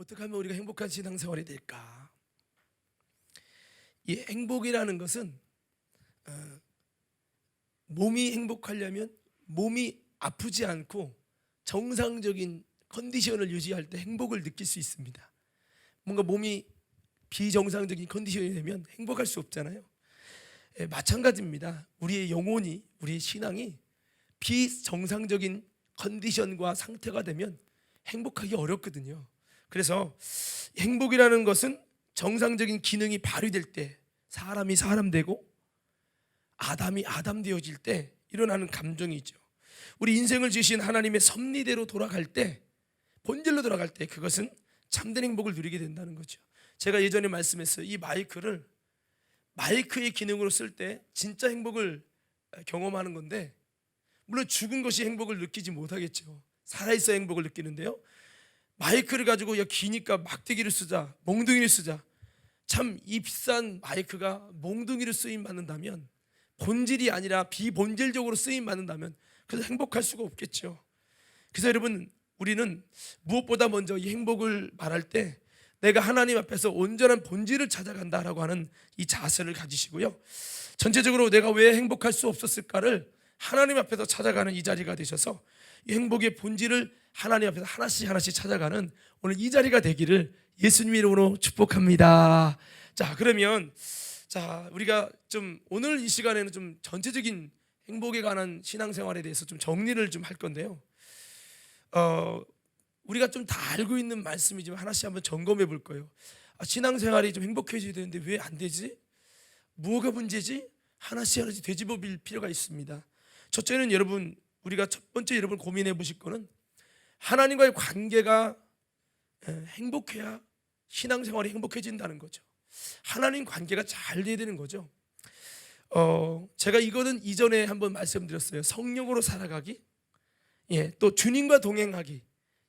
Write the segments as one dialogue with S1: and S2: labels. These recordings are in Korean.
S1: 어떻게 하면 우리가 행복한 신앙생활이 될까? 이 행복이라는 것은 몸이 행복하려면 몸이 아프지 않고 정상적인 컨디션을 유지할 때 행복을 느낄 수 있습니다. 뭔가 몸이 비정상적인 컨디션이 되면 행복할 수 없잖아요. 마찬가지입니다. 우리의 영혼이, 우리의 신앙이 비정상적인 컨디션과 상태가 되면 행복하기 어렵거든요. 그래서 행복이라는 것은 정상적인 기능이 발휘될 때, 사람이 사람 되고 아담이 아담 되어질 때 일어나는 감정이죠. 우리 인생을 지으신 하나님의 섭리대로 돌아갈 때, 본질로 돌아갈 때 그것은 참된 행복을 누리게 된다는 거죠. 제가 예전에 말씀했어요. 이 마이크의 기능으로 쓸 때 진짜 행복을 경험하는 건데, 물론 죽은 것이 행복을 느끼지 못하겠죠. 살아있어야 행복을 느끼는데요, 마이크를 가지고 야 기니까 막대기를 쓰자, 몽둥이를 쓰자. 참 이 비싼 마이크가 몽둥이를 쓰임 받는다면, 본질이 아니라 비본질적으로 쓰임 받는다면 그래서 행복할 수가 없겠죠. 그래서 여러분, 우리는 무엇보다 먼저 이 행복을 말할 때 내가 하나님 앞에서 온전한 본질을 찾아간다라고 하는 이 자세를 가지시고요, 전체적으로 내가 왜 행복할 수 없었을까를 하나님 앞에서 찾아가는 이 자리가 되셔서 이 행복의 본질을 하나님 앞에서 하나씩 찾아가는 오늘 이 자리가 되기를 예수님 이름으로 축복합니다. 자, 그러면 우리가 좀 오늘 이 시간에는 좀 전체적인 행복에 관한 신앙생활에 대해서 좀 정리를 좀 할 건데요, 우리가 좀 다 알고 있는 말씀이지만 하나씩 한번 점검해 볼 거예요. 신앙생활이 좀 행복해져야 되는데 왜 안 되지? 뭐가 문제지? 하나씩 되짚어 볼 필요가 있습니다. 첫째는 여러분, 우리가 첫 번째 여러분 고민해 보실 거는 하나님과의 관계가 행복해야 신앙생활이 행복해진다는 거죠. 하나님 관계가 잘 돼야 되는 거죠. 제가 이거는 이전에 한번 말씀드렸어요. 성령으로 살아가기, 또 주님과 동행하기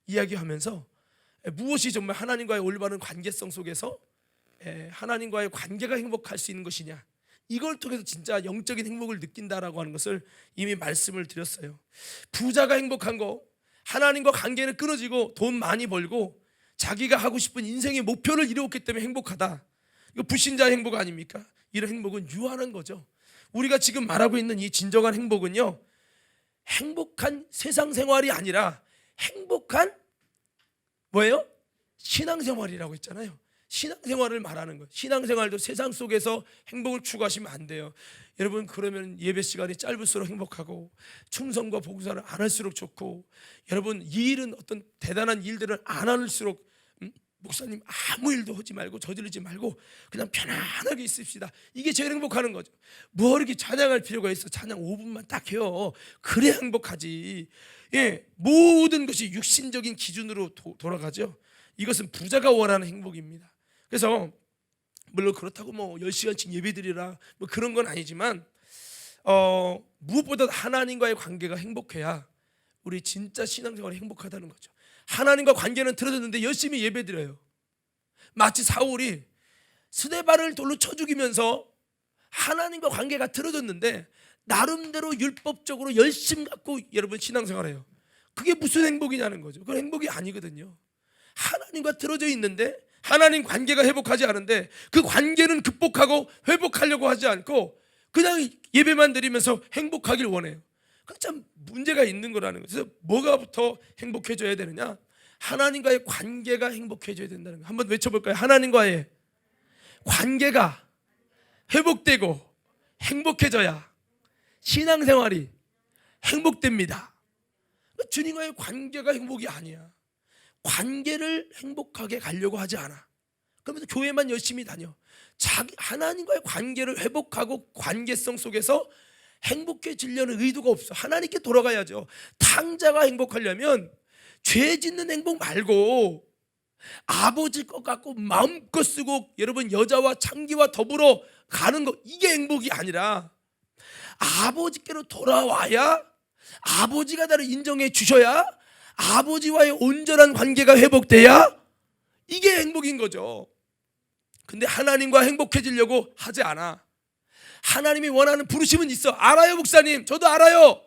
S1: 이야기하면서 무엇이 정말 하나님과의 올바른 관계성 속에서 하나님과의 관계가 행복할 수 있는 것이냐, 이걸 통해서 진짜 영적인 행복을 느낀다라고 하는 것을 이미 말씀을 드렸어요. 부자가 행복한 거, 하나님과 관계는 끊어지고 돈 많이 벌고 자기가 하고 싶은 인생의 목표를 이루었기 때문에 행복하다, 이거 불신자의 행복 아닙니까? 이런 행복은 유한한 거죠. 우리가 지금 말하고 있는 이 진정한 행복은요, 행복한 세상 생활이 아니라 행복한 뭐예요? 신앙생활이라고 했잖아요. 신앙생활을 말하는 거예요. 신앙생활도 세상 속에서 행복을 추구하시면 안 돼요. 여러분, 그러면 예배 시간이 짧을수록 행복하고 충성과 봉사를 안 할수록 좋고, 여러분 이 일은 어떤 대단한 일들을 안 할수록 목사님 아무 일도 하지 말고 저지르지 말고 그냥 편안하게 있읍시다, 이게 제일 행복하는 거죠. 뭐 이렇게 찬양할 필요가 있어? 찬양 5분만 딱 해요. 그래야 행복하지. 모든 것이 육신적인 기준으로 돌아가죠. 이것은 부자가 원하는 행복입니다. 그래서 물론 그렇다고 뭐 10시간씩 예배드리라 뭐 그런 건 아니지만, 무엇보다 하나님과의 관계가 행복해야 우리 진짜 신앙생활이 행복하다는 거죠. 하나님과 관계는 틀어졌는데 열심히 예배드려요. 마치 사울이 스데반을 돌로 쳐 죽이면서 하나님과 관계가 틀어졌는데 나름대로 율법적으로 열심 갖고 여러분 신앙생활해요. 그게 무슨 행복이냐는 거죠. 그건 행복이 아니거든요. 하나님과 틀어져 있는데 하나님 관계가 회복하지 않은데 그 관계는 극복하고 회복하려고 하지 않고 그냥 예배만 드리면서 행복하길 원해요. 그 참 문제가 있는 거라는 거죠. 그래서 뭐가부터 행복해져야 되느냐? 하나님과의 관계가 행복해져야 된다는 거. 한번 외쳐볼까요? 하나님과의 관계가 회복되고 행복해져야 신앙생활이 행복됩니다. 주님과의 관계가 행복이 아니야. 관계를 행복하게 가려고 하지 않아. 그러면서 교회만 열심히 다녀. 하나님과의 관계를 회복하고 관계성 속에서 행복해지려는 의도가 없어. 하나님께 돌아가야죠. 탕자가 행복하려면 죄 짓는 행복 말고 아버지 것 갖고 마음껏 쓰고 여러분 여자와 창기와 더불어 가는 거, 이게 행복이 아니라 아버지께로 돌아와야 아버지가 나를 인정해 주셔야 아버지와의 온전한 관계가 회복돼야 이게 행복인 거죠. 근데 하나님과 행복해지려고 하지 않아. 하나님이 원하는 부르심은 있어. 알아요 목사님, 저도 알아요.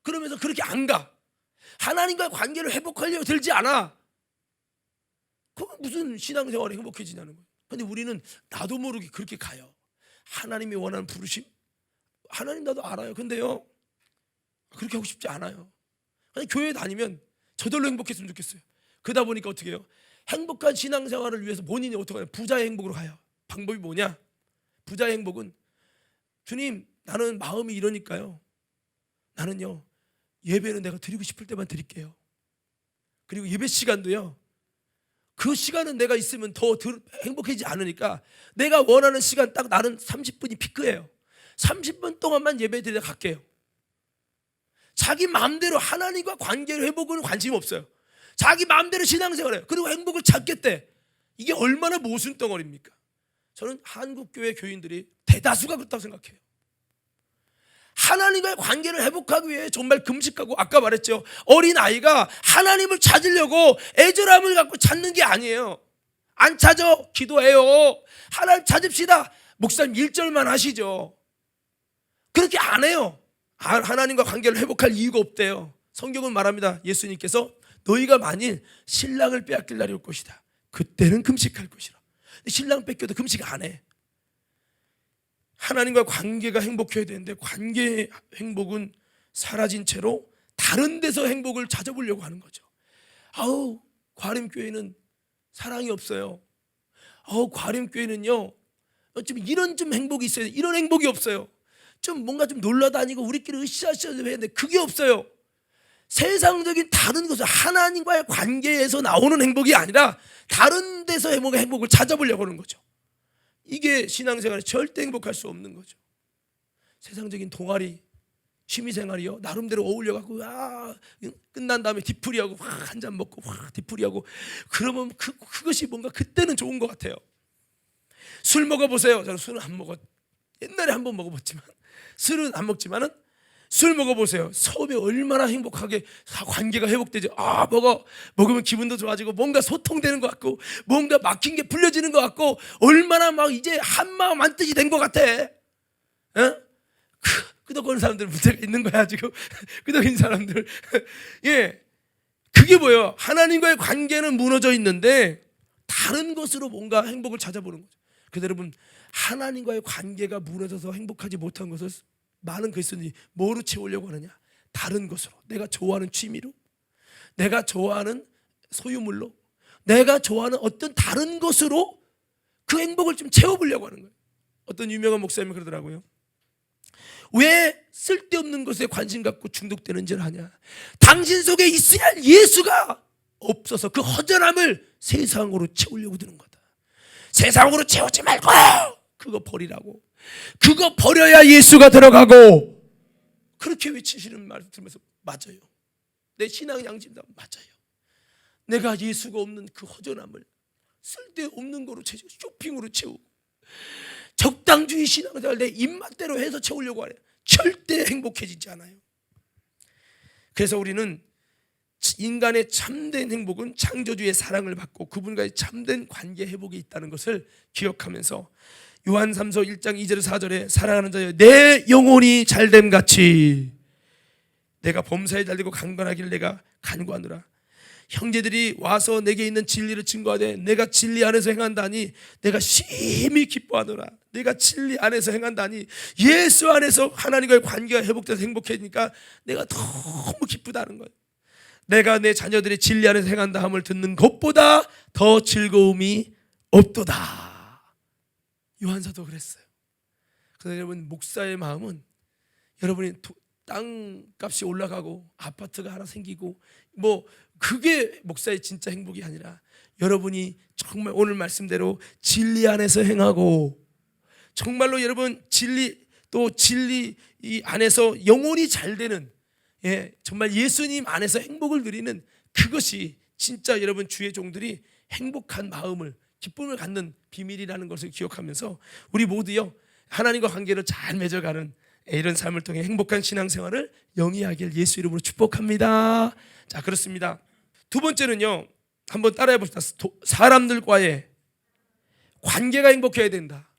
S1: 그러면서 그렇게 안 가. 하나님과 관계를 회복하려고 들지 않아. 그건 무슨 신앙생활이 행복해지냐는 거예요. 근데 우리는 나도 모르게 그렇게 가요. 하나님이 원하는 부르심, 하나님 나도 알아요. 근데요, 그렇게 하고 싶지 않아요. 그냥 교회 다니면 저절로 행복했으면 좋겠어요. 그러다 보니까 어떻게 해요? 행복한 신앙생활을 위해서 본인이 어떻게 해요? 부자의 행복으로 가요. 방법이 뭐냐? 부자의 행복은, 주님 나는 마음이 이러니까요, 나는요 예배는 내가 드리고 싶을 때만 드릴게요. 그리고 예배 시간도요, 그 시간은 내가 있으면 더 행복해지지 않으니까 내가 원하는 시간 딱 나는 30분이 피크예요. 30분 동안만 예배 드리다 갈게요. 자기 마음대로 하나님과 관계를 회복은 관심이 없어요. 자기 마음대로 신앙생활해요. 그리고 행복을 찾겠대. 이게 얼마나 모순덩어리입니까? 저는 한국교회 교인들이 대다수가 그렇다고 생각해요. 하나님과의 관계를 회복하기 위해 정말 금식하고, 아까 말했죠, 어린아이가 하나님을 찾으려고 애절함을 갖고 찾는 게 아니에요. 안 찾아, 기도해요. 하나님 찾읍시다. 목사님 1절만 하시죠. 그렇게 안 해요. 하나님과 관계를 회복할 이유가 없대요. 성경은 말합니다. 예수님께서 너희가 만일 신랑을 빼앗길 날이 올 것이다. 그때는 금식할 것이라. 신랑 뺏겨도 금식 안 해. 하나님과 관계가 행복해야 되는데 관계 행복은 사라진 채로 다른 데서 행복을 찾아보려고 하는 거죠. 아우, 과림교회는 사랑이 없어요. 아우, 과림교회는요 좀 이런 좀 행복이 있어요. 이런 행복이 없어요. 좀 뭔가 좀 놀러 다니고 우리끼리 으쌰으쌰 해야 되는데 그게 없어요. 세상적인 다른 것을, 하나님과의 관계에서 나오는 행복이 아니라 다른 데서 행복을 찾아보려고 하는 거죠. 이게 신앙생활에 절대 행복할 수 없는 거죠. 세상적인 동아리, 취미생활이요, 나름대로 어울려갖고 끝난 다음에 뒤풀이하고 한 잔 먹고 뒤풀이하고, 그러면 그것이 뭔가 그때는 좋은 것 같아요. 술 먹어보세요. 저는 술은 안 먹었, 옛날에 한번 먹어봤지만, 술은 안 먹지만은 술 먹어보세요. 처음에 얼마나 행복하게 관계가 회복되죠. 먹으면 기분도 좋아지고 뭔가 소통되는 것 같고 뭔가 막힌 게 풀려지는 것 같고 얼마나 막 이제 한마음 한뜻이 된 것 같아. 끄덕거리는 사람들 문제가 있는 거야 지금. 끄덕이는 사람들. 예, 그게 뭐예요? 하나님과의 관계는 무너져 있는데 다른 것으로 뭔가 행복을 찾아보는 거죠. 그래서 여러분, 하나님과의 관계가 무너져서 행복하지 못한 것을 많은 그리스도인이 뭐로 채우려고 하느냐? 다른 것으로, 내가 좋아하는 취미로, 내가 좋아하는 소유물로, 내가 좋아하는 어떤 다른 것으로 그 행복을 좀 채워보려고 하는 거예요. 어떤 유명한 목사님이 그러더라고요. 왜 쓸데없는 것에 관심 갖고 중독되는지를 아냐? 당신 속에 있어야 할 예수가 없어서 그 허전함을 세상으로 채우려고 드는 거다. 세상으로 채우지 말고 그거 버리라고. 그거 버려야 예수가 들어가고. 그렇게 외치시는 말 들으면서 맞아요. 내 신앙 양심다. 맞아요. 내가 예수가 없는 그 허전함을 쓸데없는 거로 채우고, 쇼핑으로 채우고, 적당주의 신앙생활 내 입맛대로 해서 채우려고 하래. 절대 행복해지지 않아요. 그래서 우리는 인간의 참된 행복은 창조주의 사랑을 받고 그분과의 참된 관계 회복이 있다는 것을 기억하면서, 요한 3서 1장 2절 4절에 사랑하는 자여 내 영혼이 잘됨 같이 내가 범사에 잘되고 강건하기를 내가 간구하노라. 형제들이 와서 내게 있는 진리를 증거하되 내가 진리 안에서 행한다니 내가 심히 기뻐하노라. 내가 진리 안에서 행한다니, 예수 안에서 하나님과의 관계가 회복돼서 행복해지니까 내가 너무 기쁘다는 거예요. 내가 내 자녀들이 진리 안에서 행한다 함을 듣는 것보다 더 즐거움이 없도다. 요한사도 그랬어요. 그래서 여러분, 목사의 마음은 여러분이 땅값이 올라가고 아파트가 하나 생기고 뭐 그게 목사의 진짜 행복이 아니라, 여러분이 정말 오늘 말씀대로 진리 안에서 행하고 정말로 여러분 진리 이 안에서 영혼이 잘 되는, 정말 예수님 안에서 행복을 누리는, 그것이 진짜 여러분 주의 종들이 행복한 마음을, 기쁨을 갖는 비밀이라는 것을 기억하면서 우리 모두요 하나님과 관계를 잘 맺어가는 이런 삶을 통해 행복한 신앙생활을 영위하길 예수 이름으로 축복합니다. 자, 그렇습니다. 두 번째는요, 한번 따라해 봅시다. 사람들과의 관계가 행복해야 된다.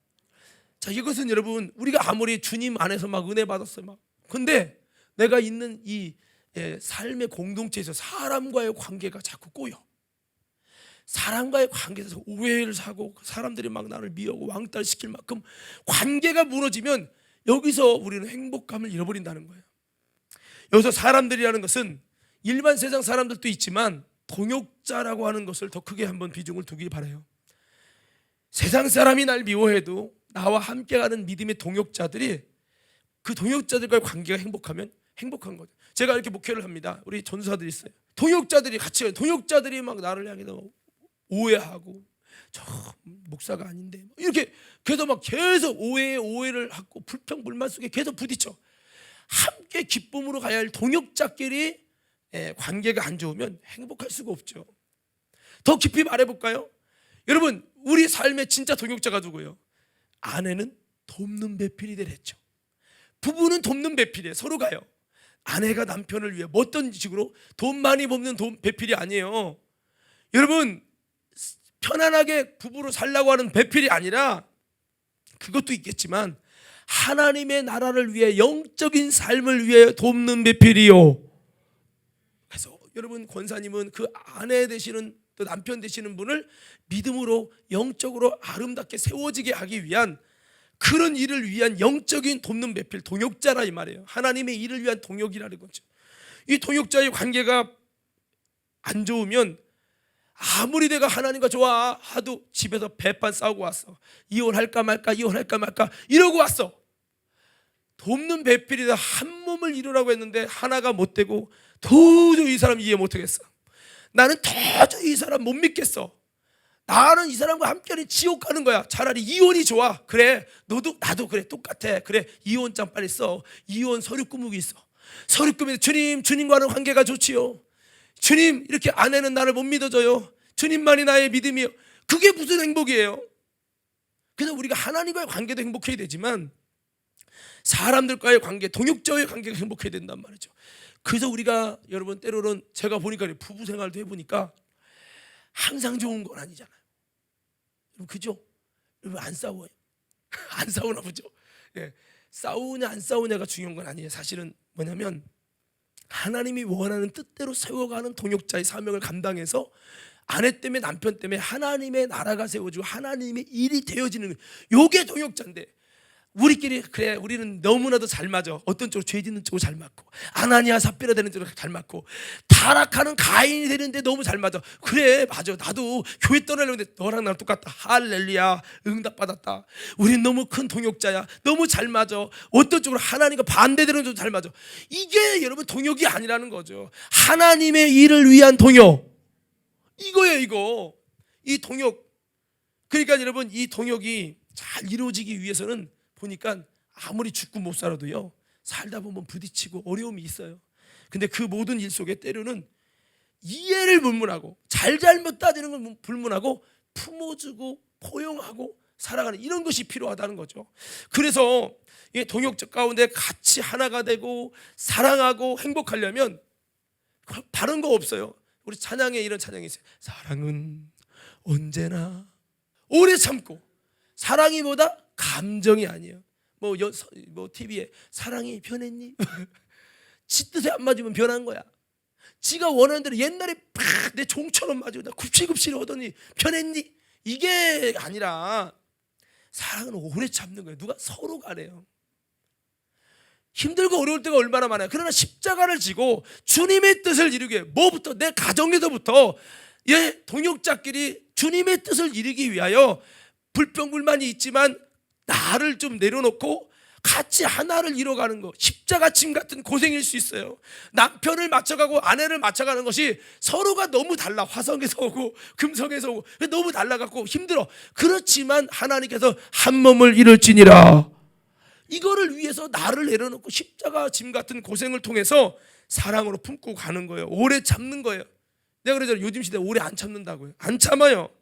S1: 자, 이것은 여러분, 우리가 아무리 주님 안에서 막 은혜 받았어요, 근데 내가 있는 이 삶의 공동체에서 사람과의 관계가 자꾸 꼬여. 사람과의 관계에서 오해를 사고 사람들이 막 나를 미워하고 왕따시킬 만큼 관계가 무너지면 여기서 우리는 행복감을 잃어버린다는 거예요. 여기서 사람들이라는 것은 일반 세상 사람들도 있지만 동역자라고 하는 것을 더 크게 한번 비중을 두기 바라요. 세상 사람이 날 미워해도 나와 함께 가는 믿음의 동역자들이 그 동역자들과의 관계가 행복하면 행복한 거죠. 제가 이렇게 목회를 합니다. 우리 전사들이 있어요. 동역자들이 같이 가요. 동역자들이 막 나를 향해서 오해하고 저 목사가 아닌데 이렇게 그래서 막 계속 오해를 하고 불평 불만 속에 계속 부딪혀. 함께 기쁨으로 가야 할 동역자끼리 관계가 안 좋으면 행복할 수가 없죠. 더 깊이 말해볼까요? 여러분, 우리 삶의 진짜 동역자가 누구예요? 아내는 돕는 배필이 되랬죠. 부부는 돕는 배필이에요. 서로 가요. 아내가 남편을 위해 뭐 어떤 식으로 돈 많이 버는 배필이 아니에요. 여러분, 편안하게 부부로 살라고 하는 배필이 아니라 그것도 있겠지만 하나님의 나라를 위해 영적인 삶을 위해 돕는 배필이요. 그래서 여러분, 권사님은 그 아내 되시는 또 남편 되시는 분을 믿음으로 영적으로 아름답게 세워지게 하기 위한 그런 일을 위한 영적인 돕는 배필, 동역자라 이 말이에요. 하나님의 일을 위한 동역이라는 거죠. 이 동역자의 관계가 안 좋으면 아무리 내가 하나님과 좋아하도 집에서 배판 싸우고 왔어. 이혼할까 말까 이러고 왔어. 돕는 배필이다 한 몸을 이루라고 했는데 하나가 못 되고 도저히 이 사람 이해 못하겠어. 나는 도저히 이 사람 못 믿겠어. 나는 이 사람과 함께하는 지옥 가는 거야. 차라리 이혼이 좋아. 그래, 나도 그래, 똑같아. 그래, 이혼장 빨리 써. 이혼 서류 꾸미기 있어. 서류 꾸미면 주님과는 관계가 좋지요. 주님, 이렇게 아내는 나를 못 믿어줘요. 주님만이 나의 믿음이요. 그게 무슨 행복이에요? 그래서 우리가 하나님과의 관계도 행복해야 되지만 사람들과의 관계, 동역자와의 관계가 행복해야 된단 말이죠. 그래서 우리가 여러분 때로는 제가 보니까 부부 생활도 해보니까 항상 좋은 건 아니잖아요. 여러분, 그죠? 여러분, 안 싸워요. 안 싸우나 보죠. 예. 싸우냐 안 싸우냐가 중요한 건 아니에요. 사실은 뭐냐면 하나님이 원하는 뜻대로 세워가는 동역자의 사명을 감당해서 아내 때문에 남편 때문에 하나님의 나라가 세워지고 하나님의 일이 되어지는, 요게 동역자인데 우리끼리 그래 우리는 너무나도 잘 맞아. 어떤 쪽으로 죄 짓는 쪽으로 잘 맞고 아나니아 삽비라 되는 쪽으로 잘 맞고 타락하는 가인이 되는데 너무 잘 맞아. 그래 맞아, 나도 교회 떠나려고 했는데 너랑 나랑 똑같다. 할렐루야, 응답받았다. 우린 너무 큰 동역자야. 너무 잘 맞아. 어떤 쪽으로 하나님과 반대되는 쪽으로 잘 맞아. 이게 여러분 동역이 아니라는 거죠. 하나님의 일을 위한 동역, 이거예요. 이거 이 동역. 그러니까 여러분, 이 동역이 잘 이루어지기 위해서는 보니까 아무리 죽고 못 살아도요, 살다 보면 부딪히고 어려움이 있어요. 근데 그 모든 일 속에 때로는 이해를 불문하고 잘잘못 따지는 걸 불문하고 품어주고 포용하고 살아가는 이런 것이 필요하다는 거죠. 그래서 이 동역자 가운데 같이 하나가 되고 사랑하고 행복하려면 다른 거 없어요. 우리 찬양에 이런 찬양이 있어요. 사랑은 언제나 오래 참고. 사랑이 뭐다? 감정이 아니에요. 뭐 TV에 사랑이 변했니? 지 뜻에 안 맞으면 변한 거야. 지가 원하는 대로 옛날에 내 종처럼 맞으고 나 굽실굽실 하더니 변했니? 이게 아니라 사랑은 오래 참는 거예요. 누가 서로 가래요. 힘들고 어려울 때가 얼마나 많아요. 그러나 십자가를 지고 주님의 뜻을 이루기 위해 뭐부터? 내 가정에서부터 동역자끼리 주님의 뜻을 이루기 위하여 불평불만이 있지만 나를 좀 내려놓고 같이 하나를 이뤄가는 거, 십자가침 같은 고생일 수 있어요. 남편을 맞춰가고 아내를 맞춰가는 것이 서로가 너무 달라. 화성에서 오고 금성에서 오고 너무 달라갖고 힘들어. 그렇지만 하나님께서 한 몸을 이룰지니라, 이거를 위해서 나를 내려놓고 십자가짐 같은 고생을 통해서 사랑으로 품고 가는 거예요. 오래 참는 거예요. 내가 그러잖아요. 요즘 시대 오래 안 참는다고요. 안 참아요.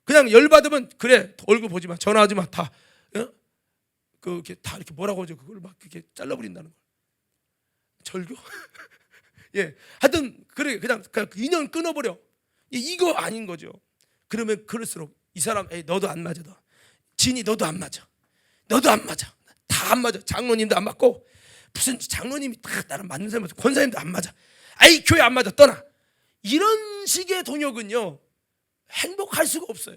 S1: 그냥 열받으면 그래, 얼굴 보지 마, 전화하지 마, 다 이렇게 다 이렇게 뭐라고 하죠? 그걸 막 이렇게 잘라버린다는 걸. 절교? 예, 하여튼 그래, 그냥 인연 끊어버려. 이거 아닌 거죠. 그러면 그럴수록 이 사람, 너도 안 맞아, 너 진이 너도 안 맞아, 너도 안 맞아, 다 안 맞아. 장로님도 안 맞고 무슨 장로님이 다 나랑 맞는 사람, 권사님도 안 맞아. 교회 안 맞아, 떠나. 이런 식의 동역은요, 행복할 수가 없어요.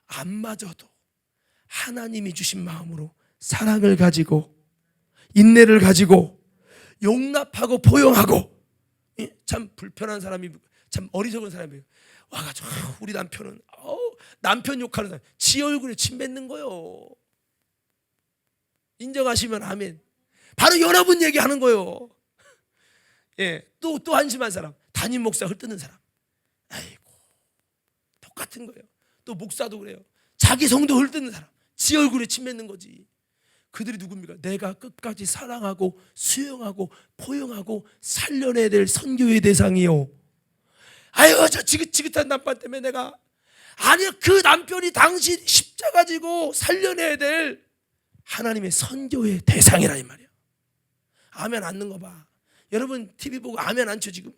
S1: 안 맞아도 하나님이 주신 마음으로 사랑을 가지고 인내를 가지고 용납하고 포용하고, 참 불편한 사람이, 참 어리석은 사람이 와가지고 우리 남편은 남편 욕하는 사람 지 얼굴에 침 뱉는 거요. 인정하시면 아멘. 바로 여러분 얘기하는 거요. 또 한심한 사람, 담임 목사 헐뜯는 사람, 아이고 똑같은 거예요. 또 목사도 그래요. 자기 성도 헐뜯는 사람 지 얼굴에 침 뱉는 거지. 그들이 누굽니까? 내가 끝까지 사랑하고 수용하고 포용하고 살려내야 될 선교의 대상이요. 아유 저 지긋지긋한 남편 때문에 내가, 아니요, 그 남편이 당신 십자가 지고 살려내야 될 하나님의 선교의 대상이라 이 말이야. 아멘 안는 거 봐. 여러분 TV 보고 아멘 안 쳐 지금.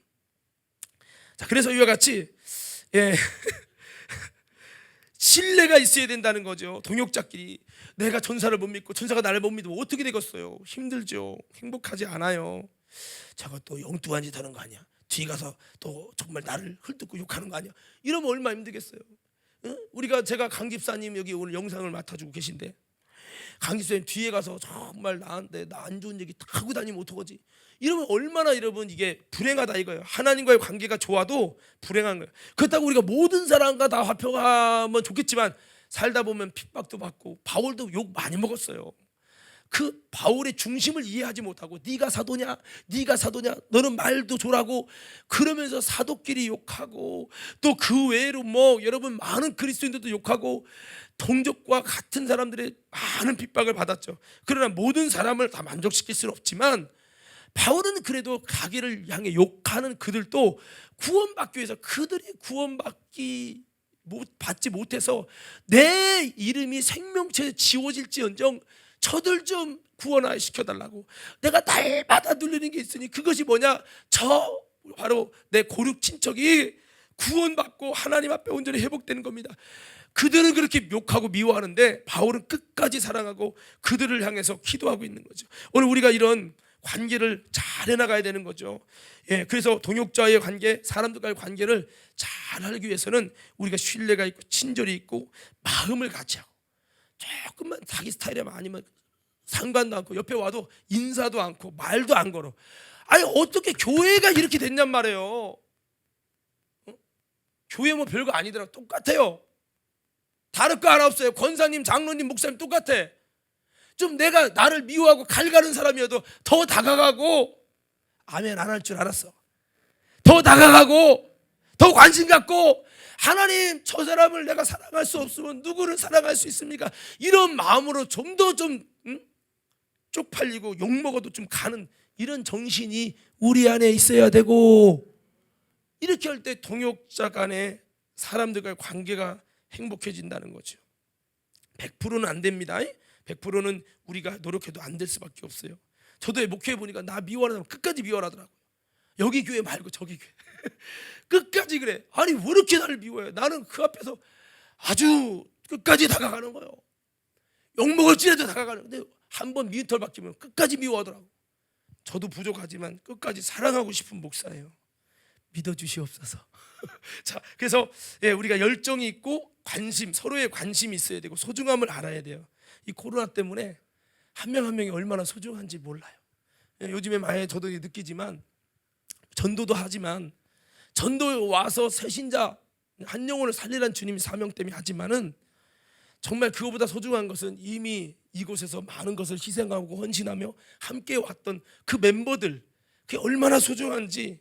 S1: 자, 그래서 이와 같이 신뢰가 있어야 된다는 거죠. 동역자끼리. 내가 전사를 못 믿고 전사가 나를 못 믿으면 어떻게 되겠어요? 힘들죠. 행복하지 않아요. 저거 또 엉뚱한 짓 하는 거 아니야? 뒤에 가서 또 정말 나를 헐뜯고 욕하는 거 아니야? 이러면 얼마나 힘들겠어요. 제가 강 집사님 여기 오늘 영상을 맡아주고 계신데, 강 집사님 뒤에 가서 정말 나한테 나 안 좋은 얘기 다 하고 다니면 어떡하지? 이러면 얼마나 여러분 이게 불행하다 이거예요. 하나님과의 관계가 좋아도 불행한 거예요. 그렇다고 우리가 모든 사람과 다 화평하면 좋겠지만 살다 보면 핍박도 받고, 바울도 욕 많이 먹었어요. 그 바울의 중심을 이해하지 못하고 네가 사도냐 너는 말도 조라고 그러면서 사도끼리 욕하고, 또 그 외에로 여러분 많은 그리스도인들도 욕하고 동족과 같은 사람들의 많은 핍박을 받았죠. 그러나 모든 사람을 다 만족시킬 수는 없지만 바울은 그래도 자기를 향해 욕하는 그들도 구원받기 위해서, 그들이 받지 못해서 내 이름이 생명체에 지워질지언정 저들 좀 구원시켜달라고, 내가 날마다 누리는 게 있으니 그것이 뭐냐, 저 바로 내 고륙 친척이 구원받고 하나님 앞에 온전히 회복되는 겁니다. 그들은 그렇게 욕하고 미워하는데 바울은 끝까지 사랑하고 그들을 향해서 기도하고 있는 거죠. 오늘 우리가 이런 관계를 잘 해나가야 되는 거죠. 그래서 동역자의 관계, 사람들과의 관계를 잘 하기 위해서는 우리가 신뢰가 있고 친절이 있고 마음을 같이 하고, 조금만 자기 스타일에 아니면 상관도 않고 옆에 와도 인사도 않고 말도 안 걸어. 아니 어떻게 교회가 이렇게 됐냔 말이에요. 교회 별거 아니더라고. 똑같아요. 다를 거 하나 없어요. 권사님, 장로님, 목사님 똑같아. 좀 내가 나를 미워하고 갈가는 사람이어도 더 다가가고, 아멘 안 할 줄 알았어. 더 다가가고 더 관심 갖고, 하나님 저 사람을 내가 사랑할 수 없으면 누구를 사랑할 수 있습니까? 이런 마음으로 좀 더 쪽팔리고 욕먹어도 좀 가는 이런 정신이 우리 안에 있어야 되고, 이렇게 할 때 동역자 간의 사람들과의 관계가 행복해진다는 거죠. 100%는 안 됩니다. 100%는 우리가 노력해도 안 될 수밖에 없어요. 저도 목회해 보니까 나 미워하는 사람 끝까지 미워하더라고요. 여기 교회 말고 저기 교회 끝까지 그래. 아니 왜 이렇게 나를 미워해? 나는 그 앞에서 아주 끝까지 다가가는 거예요. 욕먹을지라도 다가가는. 근데 한번 미운 털 박히면 끝까지 미워하더라고. 저도 부족하지만 끝까지 사랑하고 싶은 목사예요. 믿어주시옵소서. 자, 그래서 우리가 열정이 있고 관심, 서로의 관심이 있어야 되고 소중함을 알아야 돼요. 이 코로나 때문에 한 명 한 명이 얼마나 소중한지 몰라요. 요즘에 많이 저도 느끼지만, 전도도 하지만 전도 와서 새신자 한 영혼을 살리라는 주님이 사명 때문에 하지만은 정말 그거보다 소중한 것은 이미 이곳에서 많은 것을 희생하고 헌신하며 함께 왔던 그 멤버들, 그게 얼마나 소중한지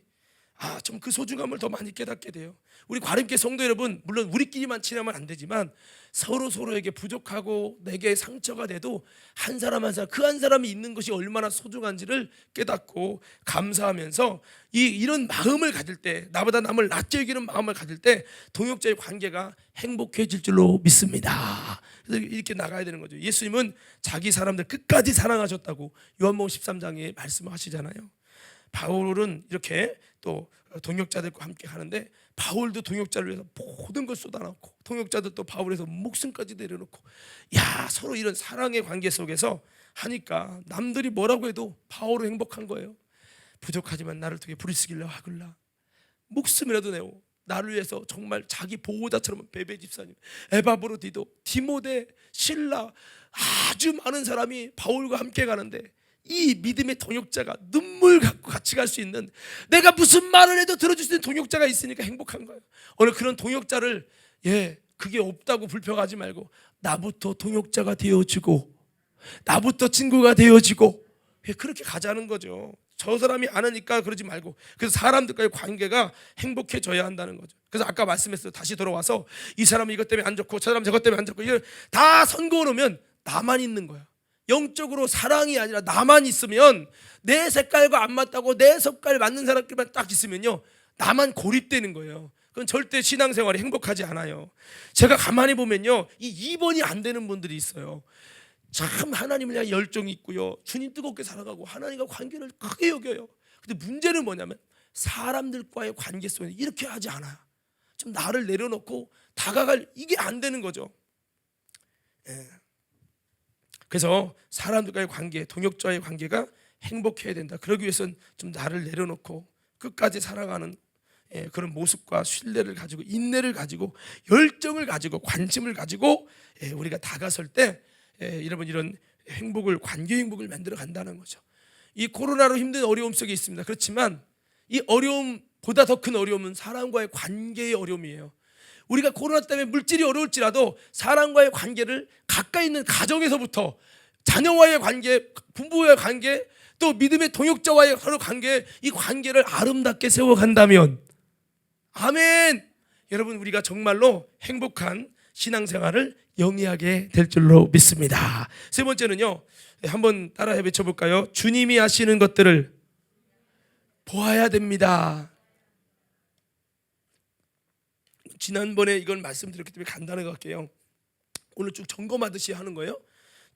S1: 좀 그 소중함을 더 많이 깨닫게 돼요. 우리 과림교 성도 여러분, 물론 우리끼리만 친하면 안 되지만 서로에게 부족하고 내게 상처가 돼도 한 사람 한 사람, 그 한 사람이 있는 것이 얼마나 소중한지를 깨닫고 감사하면서 이런 마음을 가질 때, 나보다 남을 낮게 여기는 마음을 가질 때 동역자의 관계가 행복해질 줄로 믿습니다. 그래서 이렇게 나가야 되는 거죠. 예수님은 자기 사람들 끝까지 사랑하셨다고 요한복음 13장에 말씀하시잖아요. 바울은 이렇게 또 동역자들과 함께 하는데, 바울도 동역자를 위해서 모든 걸 쏟아놓고 동역자들도 바울에서 목숨까지 내려놓고, 서로 이런 사랑의 관계 속에서 하니까 남들이 뭐라고 해도 바울은 행복한 거예요. 부족하지만 나를 통해 부르시길래 하글라 목숨이라도 내고 나를 위해서 정말 자기 보호자처럼 베베 집사님, 에바브로디도, 디모데, 실라 아주 많은 사람이 바울과 함께 가는데 이 믿음의 동역자가 눈물 갖고 같이 갈 수 있는, 내가 무슨 말을 해도 들어줄 수 있는 동역자가 있으니까 행복한 거예요. 오늘 그런 동역자를 그게 없다고 불평하지 말고 나부터 동역자가 되어지고 나부터 친구가 되어지고 그렇게 가자는 거죠. 저 사람이 안 하니까 그러지 말고, 그래서 사람들과의 관계가 행복해져야 한다는 거죠. 그래서 아까 말씀했어요. 다시 돌아와서 이 사람은 이것 때문에 안 좋고 저 사람은 저것 때문에 안 좋고 이걸 다 선거해 놓으면 나만 있는 거야. 영적으로 사랑이 아니라 나만 있으면, 내 색깔과 안 맞다고 내 색깔 맞는 사람끼리만 딱 있으면요 나만 고립되는 거예요. 그건 절대 신앙생활이 행복하지 않아요. 제가 가만히 보면요 이 2번이 안 되는 분들이 있어요. 참 하나님을 향해 열정이 있고요, 주님 뜨겁게 살아가고 하나님과 관계를 크게 여겨요. 근데 문제는 뭐냐면 사람들과의 관계 속에 이렇게 하지 않아요. 좀 나를 내려놓고 다가갈, 이게 안 되는 거죠. 그래서 사람들과의 관계, 동역자의 관계가 행복해야 된다. 그러기 위해서는 좀 나를 내려놓고 끝까지 살아가는 그런 모습과 신뢰를 가지고, 인내를 가지고, 열정을 가지고, 관심을 가지고 우리가 다가설 때 여러분 이런 행복을, 관계 행복을 만들어 간다는 거죠. 이 코로나로 힘든 어려움 속에 있습니다. 그렇지만 이 어려움보다 더 큰 어려움은 사람과의 관계의 어려움이에요. 우리가 코로나 때문에 물질이 어려울지라도 사람과의 관계를 가까이 있는 가정에서부터, 자녀와의 관계, 부부와의 관계, 또 믿음의 동역자와의 관계, 이 관계를 아름답게 세워간다면, 아멘, 여러분 우리가 정말로 행복한 신앙생활을 영위하게 될 줄로 믿습니다. 세 번째는요, 한번 따라해 외쳐볼까요? 주님이 하시는 것들을 보아야 됩니다. 지난번에 이걸 말씀드렸기 때문에 간단하게 할게요. 오늘 쭉 점검하듯이 하는 거예요.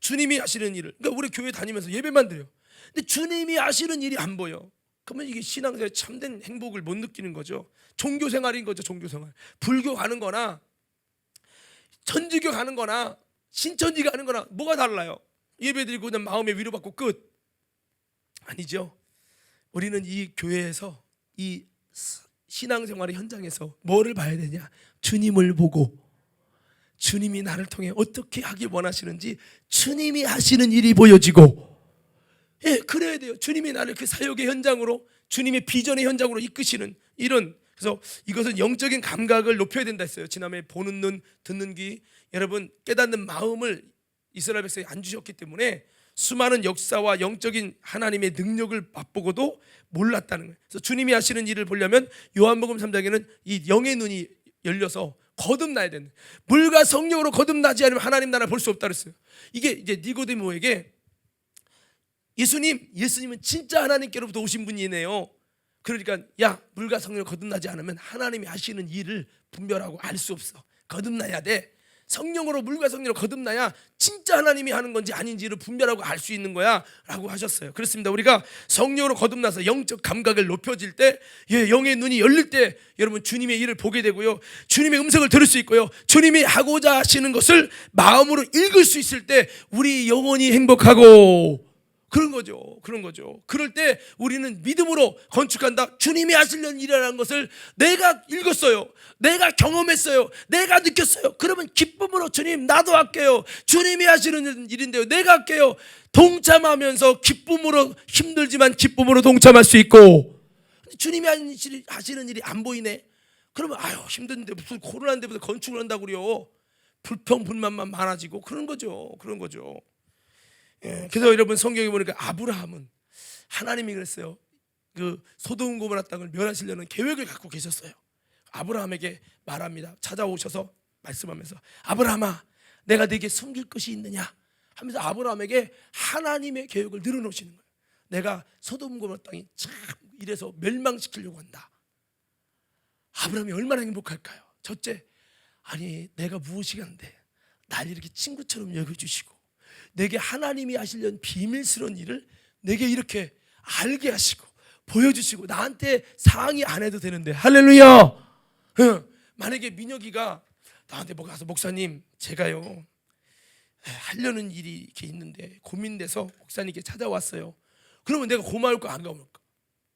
S1: 주님이 하시는 일을, 그러니까 우리 교회 다니면서 예배만 드려요. 근데 주님이 하시는 일이 안 보여. 그러면 이게 신앙생활 참된 행복을 못 느끼는 거죠. 종교생활인 거죠. 종교생활. 불교 가는 거나 천주교 가는 거나 신천지 가는 거나 뭐가 달라요? 예배드리고 그냥 마음에 위로받고 끝. 아니죠. 우리는 이 교회에서, 이 신앙생활의 현장에서 뭐를 봐야 되냐? 주님을 보고, 주님이 나를 통해 어떻게 하길 원하시는지 주님이 하시는 일이 보여지고, 그래야 돼요. 주님이 나를 그 사역의 현장으로, 주님의 비전의 현장으로 이끄시는 이런, 그래서 이것은 영적인 감각을 높여야 된다 했어요. 지난해 보는 눈, 듣는 귀, 여러분 깨닫는 마음을 이스라엘 백성이 안 주셨기 때문에 수많은 역사와 영적인 하나님의 능력을 맛보고도 몰랐다는 거예요. 그래서 주님이 하시는 일을 보려면 요한복음 3장에는 이 영의 눈이 열려서 거듭나야 되는, 물과 성령으로 거듭나지 않으면 하나님 나라 볼 수 없다 그랬어요. 이게 이제 니고데모에게 예수님은 진짜 하나님께로부터 오신 분이네요. 그러니까 야, 물과 성령으로 거듭나지 않으면 하나님이 하시는 일을 분별하고 알 수 없어. 거듭나야 돼. 성령으로, 물과 성령으로 거듭나야 진짜 하나님이 하는 건지 아닌지를 분별하고 알 수 있는 거야 라고 하셨어요. 그렇습니다. 우리가 성령으로 거듭나서 영적 감각을 높여질 때, 영의 눈이 열릴 때 여러분 주님의 일을 보게 되고요, 주님의 음성을 들을 수 있고요, 주님이 하고자 하시는 것을 마음으로 읽을 수 있을 때 우리 영혼이 행복하고, 그런 거죠. 그럴 때 우리는 믿음으로 건축한다. 주님이 하시려는 일이라는 것을 내가 읽었어요, 내가 경험했어요, 내가 느꼈어요. 그러면 기쁨으로 주님 나도 할게요. 주님이 하시는 일인데요, 내가 할게요. 동참하면서 기쁨으로, 힘들지만 기쁨으로 동참할 수 있고. 주님이 하시는 일이 안 보이네. 그러면 아유 힘든데 무슨 코로나인데 무슨 건축을 한다고 그래요. 불평불만만 많아지고 그런 거죠. 그래서 여러분 성경에 보니까 아브라함은 하나님이 그랬어요. 그 소돔 고모라 땅을 멸하시려는 계획을 갖고 계셨어요. 아브라함에게 말합니다. 찾아오셔서 말씀하면서 아브라함아, 내가 네게 숨길 것이 있느냐 하면서 아브라함에게 하나님의 계획을 늘어놓으시는 거예요. 내가 소돔 고모라 땅이 참 이래서 멸망시키려고 한다. 아브라함이 얼마나 행복할까요? 첫째, 아니 내가 무엇이간데 날 이렇게 친구처럼 여겨주시고 내게 하나님이 하시려는 비밀스러운 일을 내게 이렇게 알게 하시고 보여주시고, 나한테 상의 안 해도 되는데, 할렐루야. 만약에 민혁이가 나한테 가서 목사님 제가요 하려는 일이 이렇게 있는데 고민돼서 목사님께 찾아왔어요. 그러면 내가 고마울까 안 고마울까?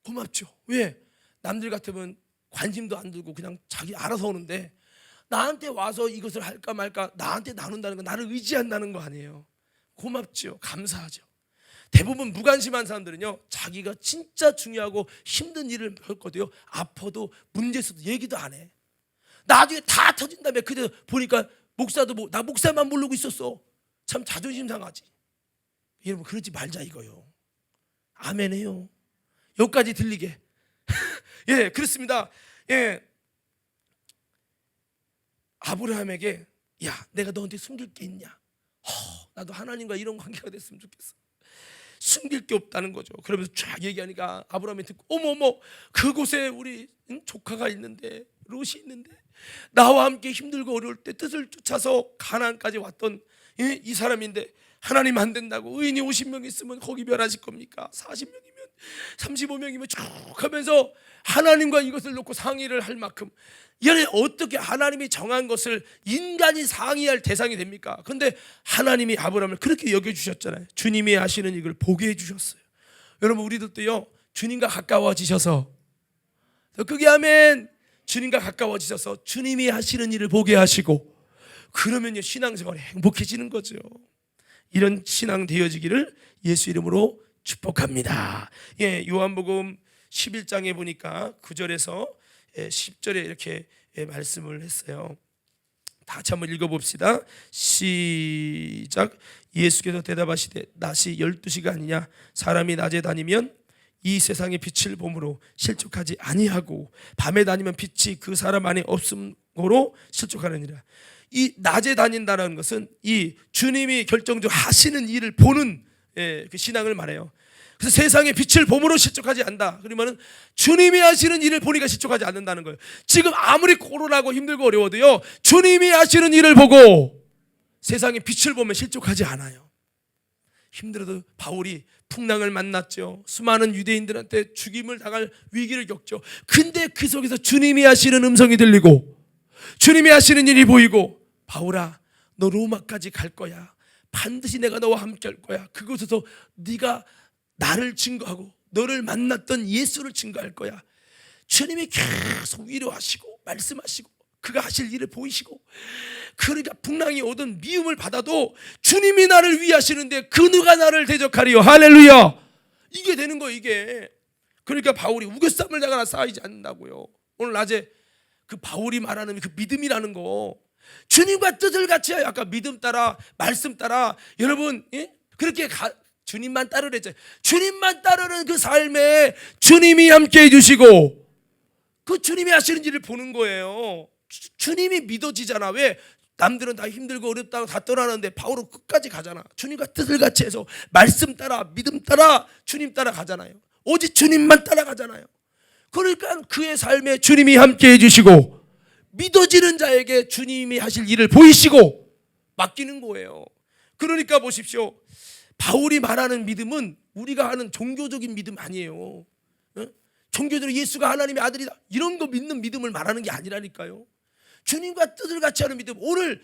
S1: 고맙죠. 왜? 남들 같으면 관심도 안 들고 그냥 자기 알아서 오는데 나한테 와서 이것을 할까 말까 나한테 나눈다는 건 나를 의지한다는 거 아니에요. 고맙죠. 감사하죠. 대부분 무관심한 사람들은요, 자기가 진짜 중요하고 힘든 일을 겪어도요, 아파도 문제 있어도 얘기도 안 해. 나중에 다 터진 다음에 그때 보니까 목사도 나 목사만 모르고 있었어. 참 자존심 상하지. 여러분 그러지 말자 이거요. 아멘해요. 여기까지 들리게. 예, 그렇습니다. 예, 아브라함에게 야, 내가 너한테 숨길 게 있냐? 나도 하나님과 이런 관계가 됐으면 좋겠어. 숨길 게 없다는 거죠. 그러면서 쫙 얘기하니까 아브라함이 듣고 어머 그곳에 우리 조카가 있는데 롯이 있는데 나와 함께 힘들고 어려울 때 뜻을 쫓아서 가나안까지 왔던 이 사람인데 하나님 안 된다고 의인이 50명 있으면 거기 멸하실 겁니까? 40명이면 35명이면 쭉 하면서 하나님과 이것을 놓고 상의를 할 만큼 이래 어떻게 하나님이 정한 것을 인간이 상의할 대상이 됩니까? 그런데 하나님이 아브라함을 그렇게 여겨주셨잖아요. 주님이 하시는 이걸 보게 해주셨어요. 여러분 우리들도요, 주님과 가까워지셔서 더 크게 하면 주님과 가까워지셔서 주님이 하시는 일을 보게 하시고 그러면요 신앙생활이 행복해지는 거죠. 이런 신앙 되어지기를 예수 이름으로 축복합니다. 예, 요한복음 11장에 보니까 9절에서 10절에 이렇게 말씀을 했어요. 다 같이 한번 읽어봅시다. 시작. 예수께서 대답하시되 낮이 12시가 아니냐? 사람이 낮에 다니면 이 세상의 빛을 보므로 실족하지 아니하고 밤에 다니면 빛이 그 사람 안에 없음으로 실족하느니라. 이 낮에 다닌다는 것은 이 주님이 결정적으로 하시는 일을 보는 그 신앙을 말해요. 그래서 세상의 빛을 봄으로 실족하지 않는다. 그러면 주님이 하시는 일을 보니까 실족하지 않는다는 거예요. 지금 아무리 코로나고 힘들고 어려워도요, 주님이 하시는 일을 보고 세상의 빛을 보면 실족하지 않아요. 힘들어도 바울이 풍랑을 만났죠. 수많은 유대인들한테 죽임을 당할 위기를 겪죠. 근데 그 속에서 주님이 하시는 음성이 들리고 주님이 하시는 일이 보이고 바울아 너 로마까지 갈 거야. 반드시 내가 너와 함께 할 거야. 그곳에서 네가 나를 증거하고 너를 만났던 예수를 증거할 거야. 주님이 계속 위로하시고 말씀하시고 그가 하실 일을 보이시고 그러니까 풍랑이 오든 미움을 받아도 주님이 나를 위하시는데 그 누가 나를 대적하리요. 할렐루야. 이게 되는 거예요 이게. 그러니까 바울이 우겨쌈을 내가 쌓이지 않는다고요. 오늘 낮에 그 바울이 말하는 그 믿음이라는 거 주님과 뜻을 같이 해요. 아까 믿음 따라 말씀 따라 여러분 그렇게 주님만 따르랬죠. 주님만 따르는 그 삶에 주님이 함께 해주시고 그 주님이 하시는 일을 보는 거예요. 주님이 믿어지잖아. 왜? 남들은 다 힘들고 어렵다고 다 떠나는데 바울은 끝까지 가잖아. 주님과 뜻을 같이 해서 말씀 따라 믿음 따라 주님 따라 가잖아요. 오직 주님만 따라가잖아요. 그러니까 그의 삶에 주님이 함께 해주시고 믿어지는 자에게 주님이 하실 일을 보이시고 맡기는 거예요. 그러니까 보십시오. 바울이 말하는 믿음은 우리가 하는 종교적인 믿음 아니에요. 종교적으로 예수가 하나님의 아들이다 이런 거 믿는 믿음을 말하는 게 아니라니까요. 주님과 뜻을 같이 하는 믿음. 오늘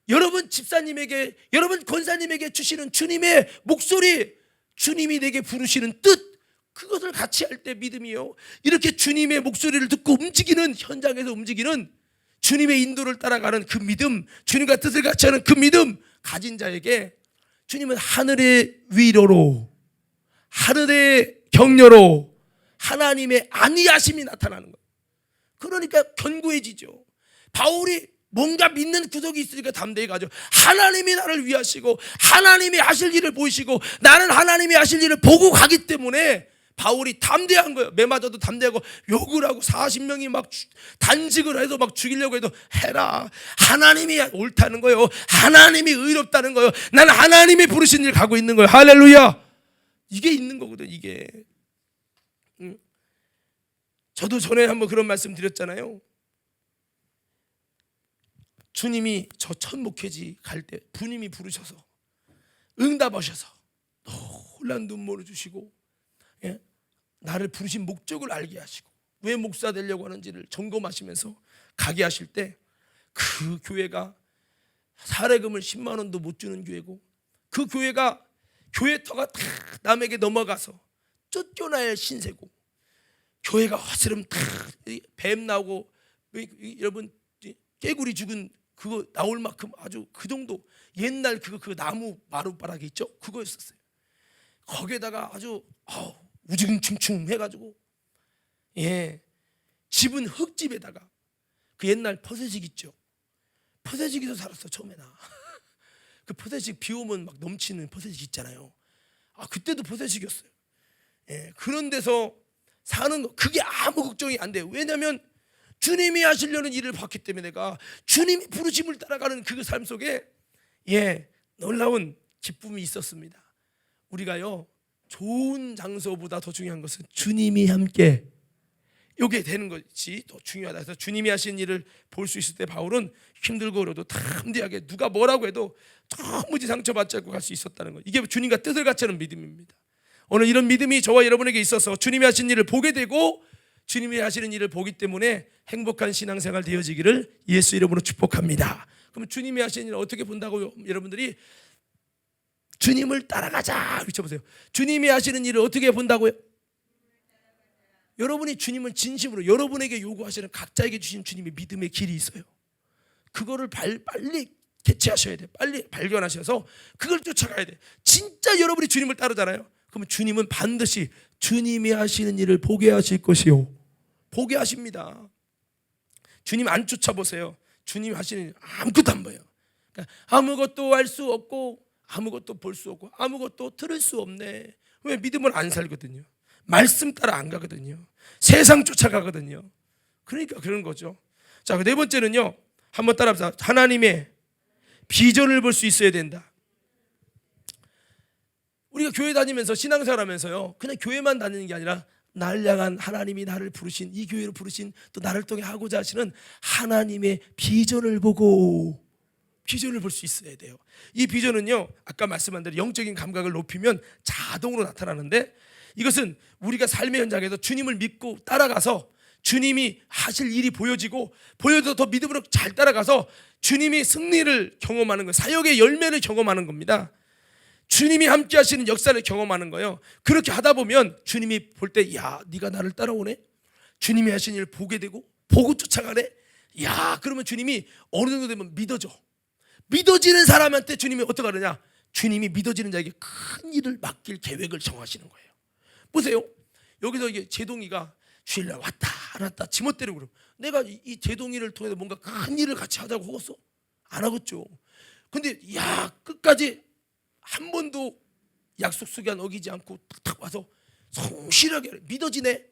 S1: 여러분 집사님에게 여러분 권사님에게 주시는 주님의 목소리, 주님이 내게 부르시는 뜻, 그것을 같이 할 때 믿음이요. 이렇게 주님의 목소리를 듣고 움직이는 현장에서 움직이는 주님의 인도를 따라가는 그 믿음, 주님과 뜻을 같이 하는 그 믿음 가진 자에게 주님은 하늘의 위로로 하늘의 격려로 하나님의 안위하심이 나타나는 거예요. 그러니까 견고해지죠. 바울이 뭔가 믿는 구석이 있으니까 담대히 가죠. 하나님이 나를 위하시고 하나님이 하실 일을 보이시고 나는 하나님이 하실 일을 보고 가기 때문에 바울이 담대한 거예요. 매 맞아도 담대하고 욕을 하고 40명이 막 단식을 해서 막 죽이려고 해도 해라. 하나님이 옳다는 거예요. 하나님이 의롭다는 거예요. 나는 하나님이 부르신 일 가고 있는 거예요. 할렐루야. 이게 있는 거거든 이게. 저도 전에 한번 그런 말씀 드렸잖아요. 주님이 저 첫 목회지 갈 때 부님이 부르셔서 응답하셔서 놀란 눈물을 주시고 나를 부르신 목적을 알게 하시고 왜 목사 되려고 하는지를 점검하시면서 가게 하실 때 그 교회가 사례금을 10만 원도 못 주는 교회고 그 교회가 교회 터가 다 남에게 넘어가서 쫓겨날 신세고 교회가 허스름 뱀 나오고 여러분 깨구리 죽은 그거 나올 만큼 아주 그 정도 옛날 그거 나무 마룻바닥이 있죠? 그거였었어요. 거기에다가 아주 우중충충 해가지고 집은 흙집에다가 그 옛날 퍼세식 있죠? 퍼세식에서 살았어 처음에 나. 그 퍼세식 비 오면 막 넘치는 퍼세식 있잖아요. 그때도 퍼세식이었어요. 그런 데서 사는 거 그게 아무 걱정이 안 돼요. 왜냐하면 주님이 하시려는 일을 봤기 때문에 내가 주님이 부르심을 따라가는 그 삶 속에 놀라운 기쁨이 있었습니다. 우리가요 좋은 장소보다 더 중요한 것은 주님이 함께 이게 되는 것이 더 중요하다. 그래서 주님이 하신 일을 볼 수 있을 때 바울은 힘들고 그래도 담대하게 누가 뭐라고 해도 도무지 상처받지 않고 갈 수 있었다는 것. 이게 주님과 뜻을 같이 하는 믿음입니다. 오늘 이런 믿음이 저와 여러분에게 있어서 주님이 하신 일을 보게 되고 주님이 하시는 일을 보기 때문에 행복한 신앙생활 되어지기를 예수 이름으로 축복합니다. 그럼 주님이 하시는 일을 어떻게 본다고요? 여러분들이 주님을 따라가자 외쳐보세요. 주님이 하시는 일을 어떻게 본다고요? 여러분이 주님을 진심으로 여러분에게 요구하시는 각자에게 주신 주님의 믿음의 길이 있어요. 그거를 빨리 캐치하셔야 돼. 빨리 발견하셔서 그걸 쫓아가야 돼. 진짜 여러분이 주님을 따르잖아요. 그러면 주님은 반드시 주님이 하시는 일을 보게 하실 것이요. 보게 하십니다. 주님 안 쫓아보세요. 주님이 하시는 일 아무것도 안 보여요. 그러니까 아무것도 알 수 없고 아무것도 볼 수 없고 아무것도 들을 수 없네. 왜? 믿음을 안 살거든요. 말씀 따라 안 가거든요. 세상 쫓아가거든요. 그러니까 그런 거죠. 자, 네 번째는요. 한번 따라합시다. 하나님의 비전을 볼 수 있어야 된다. 우리가 교회 다니면서 신앙생활 하면서요 그냥 교회만 다니는 게 아니라 날 향한 하나님이 나를 부르신 이 교회로 부르신 또 나를 통해 하고자 하시는 하나님의 비전을 보고 비전을 볼 수 있어야 돼요. 이 비전은요 아까 말씀한 대로 영적인 감각을 높이면 자동으로 나타나는데 이것은 우리가 삶의 현장에서 주님을 믿고 따라가서 주님이 하실 일이 보여지고 보여도 더 믿음으로 잘 따라가서 주님이 승리를 경험하는 거예요. 사역의 열매를 경험하는 겁니다. 주님이 함께 하시는 역사를 경험하는 거예요. 그렇게 하다 보면 주님이 볼 때 야 네가 나를 따라오네. 주님이 하신 일을 보게 되고 보고 쫓아가네. 야 그러면 주님이 어느 정도 되면 믿어져. 믿어지는 사람한테 주님이 어떻게 하느냐. 주님이 믿어지는 자에게 큰 일을 맡길 계획을 정하시는 거예요. 보세요. 여기서 이게 제동이가 주일날 왔다 안 왔다 지멋대로 그러고 내가 이 제동이를 통해서 뭔가 큰 일을 같이 하자고 하겠어? 안 하겠죠. 근데 야 끝까지 한 번도 약속 시간 어기지 않고 탁 와서 성실하게 믿어지네.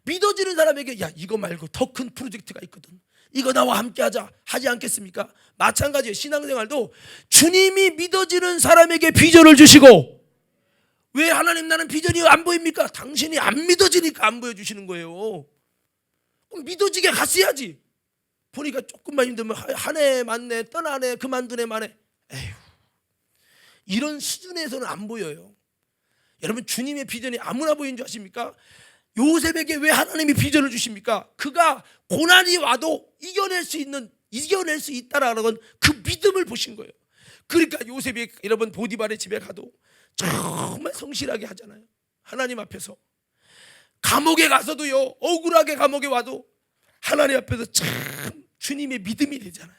S1: 믿어지는 사람에게 야 이거 말고 더 큰 프로젝트가 있거든. 이거 나와 함께 하자 하지 않겠습니까? 마찬가지예요. 신앙생활도 주님이 믿어지는 사람에게 비전을 주시고 왜 하나님 나는 비전이 안 보입니까? 당신이 안 믿어지니까 안 보여주시는 거예요. 그럼 믿어지게 갔어야지. 보니까 조금만 힘들면 한 해 맞네 떠나네 그만두네 마네. 에휴 이런 수준에서는 안 보여요. 여러분 주님의 비전이 아무나 보이는 줄 아십니까? 요셉에게 왜 하나님이 비전을 주십니까? 그가 고난이 와도 이겨낼 수 있다라는 건 그 믿음을 보신 거예요. 그러니까 요셉이 여러분 보디발의 집에 가도 정말 성실하게 하잖아요. 하나님 앞에서 감옥에 가서도요 억울하게 감옥에 와도 하나님 앞에서 참 주님의 믿음이 되잖아요.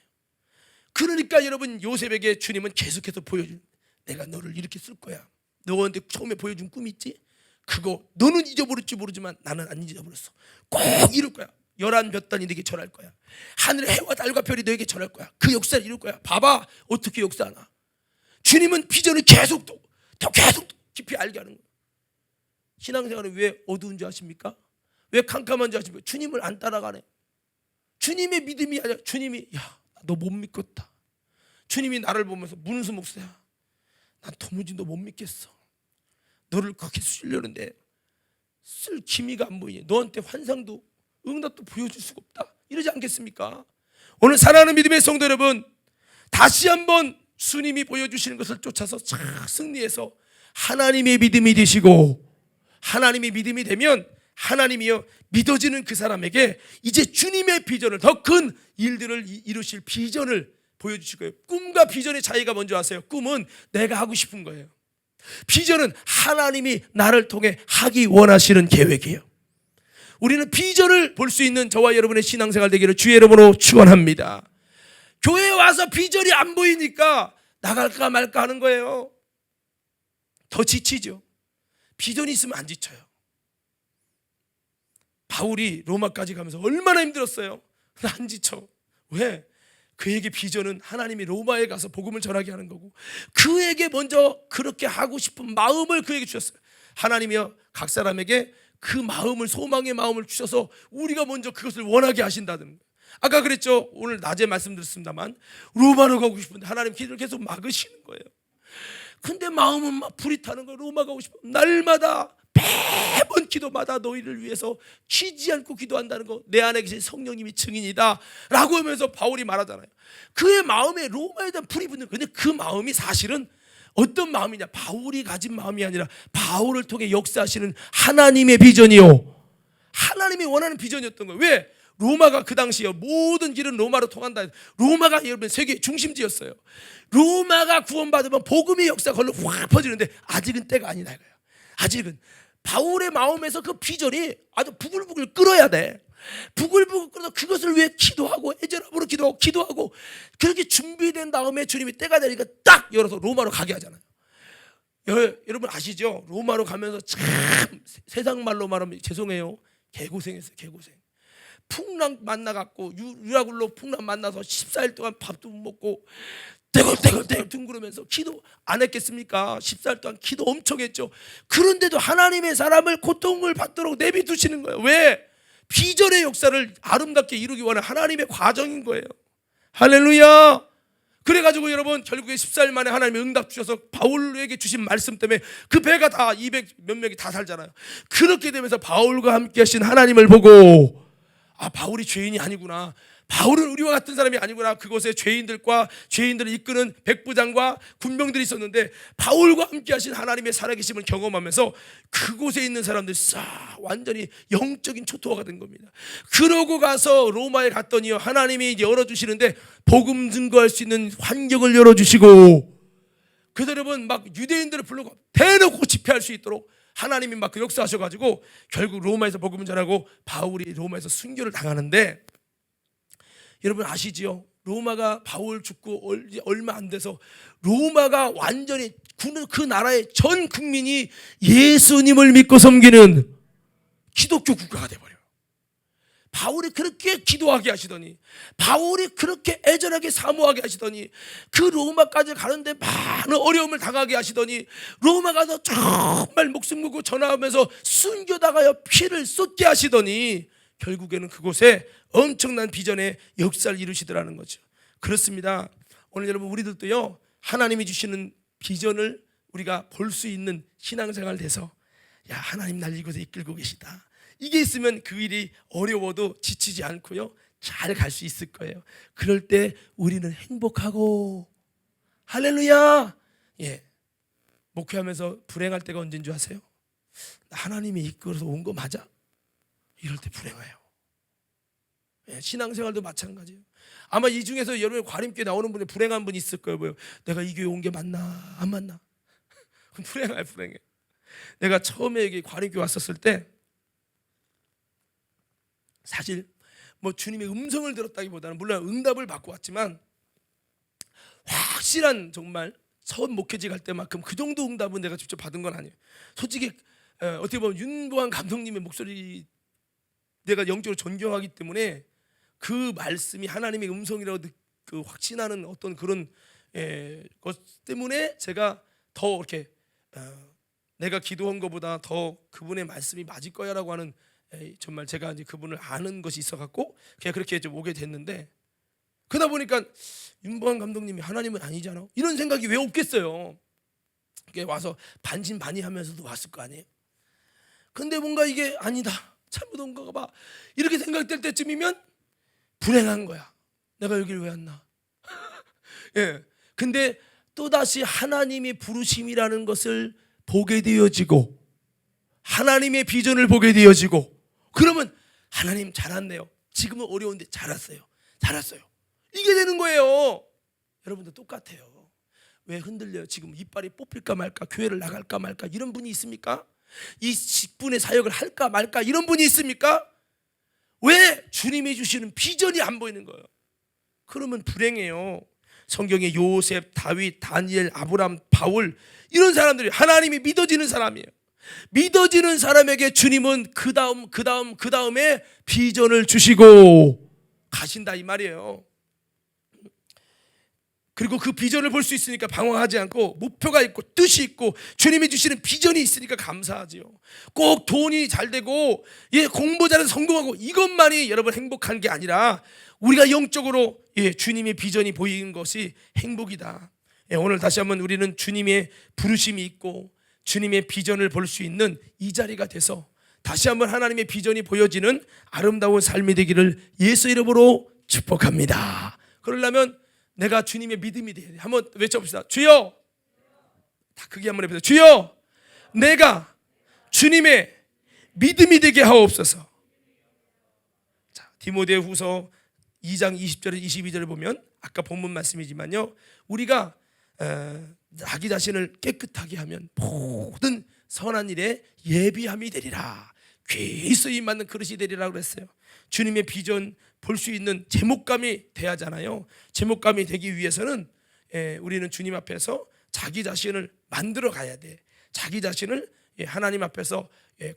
S1: 그러니까 여러분 요셉에게 주님은 계속해서 보여준 내가 너를 이렇게 쓸 거야. 너한테 처음에 보여준 꿈이 있지? 그거 너는 잊어버릴지 모르지만 나는 안 잊어버렸어. 꼭 이룰 거야. 11볕단이 너에게 전할 거야. 하늘의 해와 달과 별이 너에게 전할 거야. 그 역사를 이룰 거야. 봐봐 어떻게 역사하나. 주님은 비전을 계속 더 계속 깊이 알게 하는 거예요. 신앙생활은 왜 어두운 줄 아십니까? 왜 캄캄한 줄 아십니까? 주님을 안 따라가네. 주님의 믿음이 아니라 주님이 야 너 못 믿겠다. 주님이 나를 보면서 문수 목사야 난 도무지 너 못 믿겠어. 너를 그렇게 쓰려는데 쓸 기미가 안 보이니 너한테 환상도 응답도 보여줄 수가 없다 이러지 않겠습니까? 오늘 사랑하는 믿음의 성도 여러분 다시 한번 주님이 보여주시는 것을 쫓아서 잘 승리해서 하나님의 믿음이 되시고 하나님의 믿음이 되면 하나님이요 믿어지는 그 사람에게 이제 주님의 비전을 더 큰 일들을 이루실 비전을 보여주실 거예요. 꿈과 비전의 차이가 뭔지 아세요? 꿈은 내가 하고 싶은 거예요. 비전은 하나님이 나를 통해 하기 원하시는 계획이에요. 우리는 비전을 볼 수 있는 저와 여러분의 신앙생활 되기를 주의 이름으로 축원합니다. 교회에 와서 비전이 안 보이니까 나갈까 말까 하는 거예요. 더 지치죠. 비전이 있으면 안 지쳐요. 바울이 로마까지 가면서 얼마나 힘들었어요. 안 지쳐. 왜? 그에게 비전은 하나님이 로마에 가서 복음을 전하게 하는 거고, 그에게 먼저 그렇게 하고 싶은 마음을 그에게 주셨어요. 하나님이요, 각 사람에게 그 마음을, 소망의 마음을 주셔서 우리가 먼저 그것을 원하게 하신다는 거예요. 아까 그랬죠. 오늘 낮에 말씀드렸습니다만 로마로 가고 싶은데 하나님 길을 계속 막으시는 거예요. 근데 마음은 막 불이 타는 거예요. 로마 가고 싶어. 날마다 매번 기도마다 너희를 위해서 쉬지 않고 기도한다는 거, 내 안에 계신 성령님이 증인이다 라고 하면서 바울이 말하잖아요. 그의 마음에 로마에 대한 불이 붙는 거예요. 근데 그 마음이 사실은 어떤 마음이냐, 바울이 가진 마음이 아니라 바울을 통해 역사하시는 하나님의 비전이요, 하나님이 원하는 비전이었던 거예요. 왜? 로마가 그 당시에 모든 길은 로마로 통한다. 로마가 여러분 세계 중심지였어요. 로마가 구원받으면 복음의 역사가 걸로 확 퍼지는데 아직은 때가 아니다 이거예요. 아직은 바울의 마음에서 그 비전이 아주 부글부글 끓어야 돼. 부글부글 끓어서 그것을 위해 기도하고 애절함으로 기도하고 그렇게 준비된 다음에 주님이 때가 되니까 딱 열어서 로마로 가게 하잖아요. 여러분 아시죠? 로마로 가면서 참 세상 말로 말하면 죄송해요, 개고생했어요. 개고생. 풍랑 만나갖고 유라굴로 풍랑 만나서 14일 동안 밥도 못 먹고 떼굴떼굴 둥그러면서 기도 안 했겠습니까? 14일 동안 기도 엄청 했죠. 그런데도 하나님의 사람을 고통을 받도록 내비두시는 거예요. 왜? 비전의 역사를 아름답게 이루기 원하는 하나님의 과정인 거예요. 할렐루야. 그래가지고 여러분 결국에 14일 만에 하나님이 응답 주셔서 바울에게 주신 말씀 때문에 그 배가 다 200 몇 명이 다 살잖아요. 그렇게 되면서 바울과 함께 하신 하나님을 보고, 아, 바울이 죄인이 아니구나, 바울은 우리와 같은 사람이 아니구나. 그곳에 죄인들과 죄인들을 이끄는 백부장과 군병들이 있었는데 바울과 함께 하신 하나님의 살아계심을 경험하면서 그곳에 있는 사람들이 싹 완전히 영적인 초토화가 된 겁니다. 그러고 가서 로마에 갔더니요, 하나님이 열어주시는데 복음 증거할 수 있는 환경을 열어주시고, 그래서 여러분 막 유대인들을 부르고 대놓고 집회할 수 있도록 하나님이 막 그 역사하셔가지고 결국 로마에서 복음을 전하고 바울이 로마에서 순교를 당하는데, 여러분 아시지요? 로마가 바울 죽고 얼마 안 돼서 로마가 완전히 그 나라의 전 국민이 예수님을 믿고 섬기는 기독교 국가가 돼버려요. 바울이 그렇게 기도하게 하시더니, 바울이 그렇게 애절하게 사모하게 하시더니, 그 로마까지 가는데 많은 어려움을 당하게 하시더니 로마 가서 정말 목숨 걸고 전화하면서 순교당하여 피를 쏟게 하시더니 결국에는 그곳에 엄청난 비전의 역사를 이루시더라는 거죠. 그렇습니다. 오늘 여러분 우리들도요, 하나님이 주시는 비전을 우리가 볼 수 있는 신앙생활 돼서, 야, 하나님 날 이곳에 이끌고 계시다, 이게 있으면 그 일이 어려워도 지치지 않고요, 잘 갈 수 있을 거예요. 그럴 때 우리는 행복하고, 할렐루야. 예, 목회하면서 불행할 때가 언제인 줄 아세요? 하나님이 이끌어서 온 거 맞아? 이럴 때 불행해요. 예, 신앙생활도 마찬가지예요. 아마 이 중에서 여러분 과림교회 나오는 분이 불행한 분이 있을 거예요. 뭐요? 내가 이 교회 온 게 맞나 안 맞나? 그럼 불행해. 내가 처음에 여기 과림교회 왔었을 때 사실 뭐 주님의 음성을 들었다기보다는 물론 응답을 받고 왔지만 확실한 정말 처음 목회지 갈 때만큼 그 정도 응답은 내가 직접 받은 건 아니에요. 솔직히 어떻게 보면 윤보한 감독님의 목소리 내가 영적으로 존경하기 때문에 그 말씀이 하나님의 음성이라고 그 확신하는 어떤 그런 것 때문에 제가 더 이렇게 내가 기도한 것보다 더 그분의 말씀이 맞을 거야라고 하는, 정말 제가 이제 그분을 아는 것이 있어갖고 그냥 그렇게 좀 오게 됐는데, 그러다 보니까 윤보한 감독님이 하나님은 아니잖아 이런 생각이 왜 없겠어요. 와서 반신반의하면서도 왔을 거 아니에요. 근데 뭔가 이게 아니다, 잘못 온 건가 봐, 이렇게 생각될 때쯤이면 불행한 거야. 내가 여길 왜 왔나? 예. 근데 또다시 하나님의 부르심이라는 것을 보게 되어지고, 하나님의 비전을 보게 되어지고, 그러면 하나님 잘 왔네요. 지금은 어려운데 잘 왔어요. 이게 되는 거예요. 여러분도 똑같아요. 왜 흔들려요? 지금 이빨이 뽑힐까 말까, 교회를 나갈까 말까 이런 분이 있습니까? 이 10분의 사역을 할까 말까 이런 분이 있습니까? 왜? 주님이 주시는 비전이 안 보이는 거예요. 그러면 불행해요. 성경에 요셉, 다윗, 다니엘, 아브람, 바울 이런 사람들이 하나님이 믿어지는 사람이에요. 믿어지는 사람에게 주님은 그 다음에 비전을 주시고 가신다 이 말이에요. 그리고 그 비전을 볼 수 있으니까 방황하지 않고 목표가 있고 뜻이 있고 주님이 주시는 비전이 있으니까 감사하지요. 꼭 돈이 잘 되고 공부 잘해서 성공하고 이것만이 여러분 행복한 게 아니라 우리가 영적으로 주님의 비전이 보이는 것이 행복이다. 오늘 다시 한번 우리는 주님의 부르심이 있고 주님의 비전을 볼 수 있는 이 자리가 돼서 다시 한번 하나님의 비전이 보여지는 아름다운 삶이 되기를 예수 이름으로 축복합니다. 그러려면 내가 주님의 믿음이 돼야 돼. 한번 외쳐봅시다. 주여, 다 크게 한번 해보세요. 주여, 내가 주님의 믿음이 되게 하옵소서. 자, 디모데후서 2장 20절에 22절을 보면 아까 본문 말씀이지만요, 우리가 자기 자신을 깨끗하게 하면 모든 선한 일에 예비함이 되리라. 귀히 쓰임 맞는 그릇이 되리라 그랬어요. 주님의 비전 볼 수 있는 제목감이 돼야 하잖아요. 제목감이 되기 위해서는 우리는 주님 앞에서 자기 자신을 만들어 가야 돼. 자기 자신을 하나님 앞에서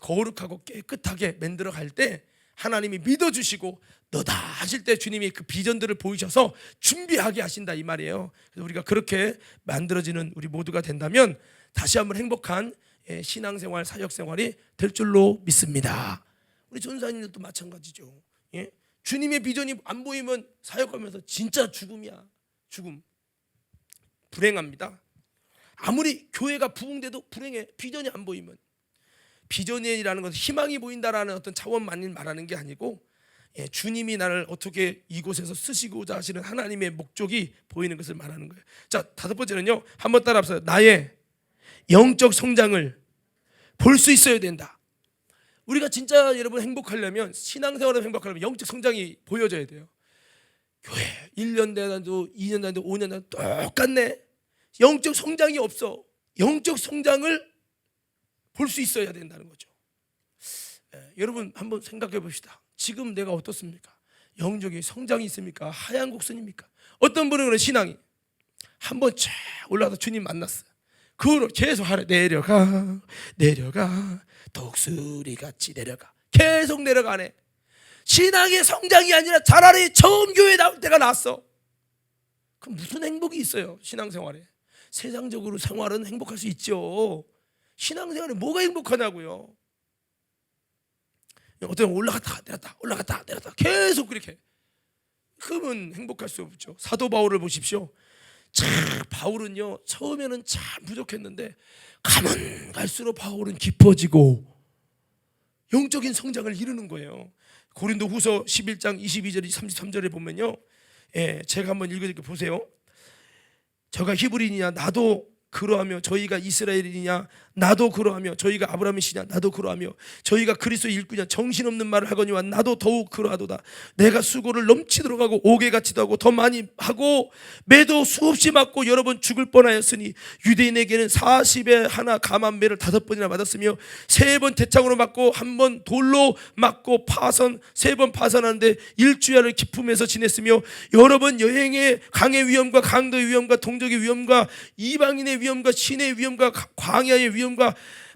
S1: 거룩하고 깨끗하게 만들어 갈 때 하나님이 믿어주시고 너다 하실 때 주님이 그 비전들을 보이셔서 준비하게 하신다 이 말이에요. 그래서 우리가 그렇게 만들어지는 우리 모두가 된다면 다시 한번 행복한 신앙생활, 사역생활이 될 줄로 믿습니다. 우리 전사님들도 마찬가지죠. 주님의 비전이 안 보이면 사역하면서 진짜 죽음이야. 죽음. 불행합니다. 아무리 교회가 부흥돼도 불행해. 비전이 안 보이면. 비전이라는 것은 희망이 보인다라는 어떤 차원만을 말하는 게 아니고 주님이 나를 어떻게 이곳에서 쓰시고자 하시는 하나님의 목적이 보이는 것을 말하는 거예요. 자, 다섯 번째는요, 한번 따라합시다. 나의 영적 성장을 볼 수 있어야 된다. 우리가 진짜 여러분 행복하려면, 신앙생활을 행복하려면 영적 성장이 보여져야 돼요. 교회 1년 단도 2년 단도 5년 단도 똑같네. 영적 성장이 없어. 영적 성장을 볼 수 있어야 된다는 거죠. 여러분 한번 생각해 봅시다. 지금 내가 어떻습니까? 영적인 성장이 있습니까? 하얀 곡선입니까? 어떤 분은 신앙이 한번 쫙 올라가서 주님 만났어요. 그 후로 계속 하래. 내려가 독수리같이 내려가. 계속 내려가네. 신앙의 성장이 아니라 차라리 처음 교회 나올 때가 낫어. 그럼 무슨 행복이 있어요? 신앙생활에. 세상적으로 생활은 행복할 수 있죠. 신앙생활에 뭐가 행복하냐고요. 어떤 올라갔다 내렸다 올라갔다 내렸다 계속 그렇게. 그러면 행복할 수 없죠. 사도 바울을 보십시오. 참 바울은요, 처음에는 참 부족했는데 가면 갈수록 바울은 깊어지고 영적인 성장을 이루는 거예요. 고린도후서 11장 22절 33절에 보면요, 제가 한번 읽어드릴게요. 보세요. 저가 히브리인이냐 나도 그러하며 저희가 이스라엘이냐 나도 그러하며 저희가 아브라함이시냐 나도 그러하며 저희가 그리스도의 일꾼이냐 정신없는 말을 하거니와 나도 더욱 그러하도다. 내가 수고를 넘치도록 하고 옥에같이도 하고 더 많이 하고 매도 수없이 맞고 여러 번 죽을 뻔하였으니 유대인에게는 40에 하나 감한 매를 5번이나 맞았으며 3번 대창으로 맞고 1번 돌로 맞고 파선 3번 파선하는데 일주일을 기품에서 지냈으며 여러 번 여행에 강의 위험과 강도의 위험과 동족의 위험과 이방인의 위험과 신의 위험과 광야의 위험과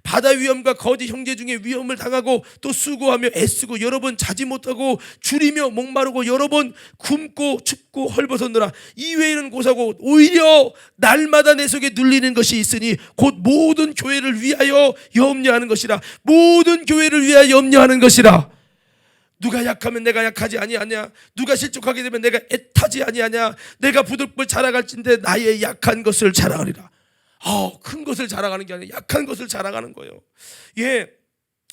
S1: 바다 위험과 거짓 형제 중에 위험을 당하고 또 수고하며 애쓰고 여러 번 자지 못하고 줄이며 목마르고 여러 번 굶고 춥고 헐벗었노라. 이외에는 고사고 오히려 날마다 내 속에 눌리는 것이 있으니 곧 모든 교회를 위하여 염려하는 것이라. 모든 교회를 위하여 염려하는 것이라. 누가 약하면 내가 약하지 아니하냐. 누가 실족하게 되면 내가 애타지 아니하냐. 내가 부득불 자랑할진대 나의 약한 것을 자랑하리라. 큰 것을 자랑하는 게 아니라 약한 것을 자랑하는 거예요.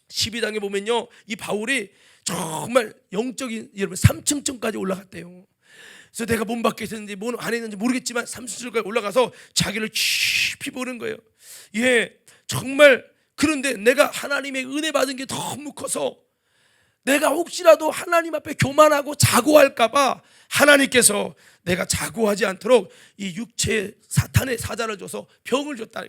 S1: 12장에 보면요, 이 바울이 정말 영적인 여러분 3층까지 올라갔대요. 그래서 내가 몸 밖에 있었는지 뭐 안에 있는지 모르겠지만 3층까지 올라가서 자기를 깊이 보는 거예요. 정말. 그런데 내가 하나님의 은혜 받은 게 너무 커서 내가 혹시라도 하나님 앞에 교만하고 자고할까 봐 하나님께서 내가 자고하지 않도록 이 육체 사탄의 사자를 줘서 병을 줬다.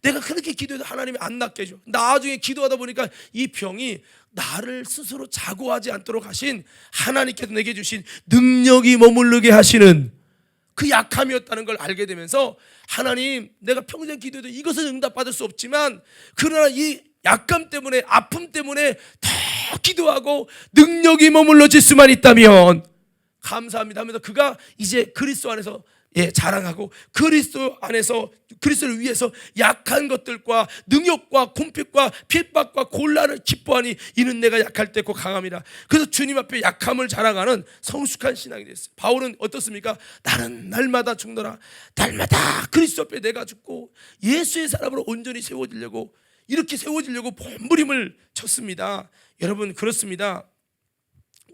S1: 내가 그렇게 기도해도 하나님이 안 낫게 해줘. 나중에 기도하다 보니까 이 병이 나를 스스로 자고하지 않도록 하신 하나님께서 내게 주신 능력이 머무르게 하시는 그 약함이었다는 걸 알게 되면서, 하나님, 내가 평생 기도해도 이것은 응답받을 수 없지만 그러나 이 약감 때문에, 아픔 때문에 더 기도하고 능력이 머물러질 수만 있다면 감사합니다 하면서 그가 이제 그리스도 안에서 자랑하고, 그리스도 안에서, 그리스도를 위해서 약한 것들과 능욕과 공핍과 핍박과 곤란을 기뻐하니 이는 내가 약할 때 곧 강함이라. 그래서 주님 앞에 약함을 자랑하는 성숙한 신앙이 됐어요. 바울은 어떻습니까? 나는 날마다 죽노라. 날마다 그리스도 앞에 내가 죽고 예수의 사람으로 온전히 세워지려고, 이렇게 세워지려고 몸부림을 쳤습니다. 여러분, 그렇습니다.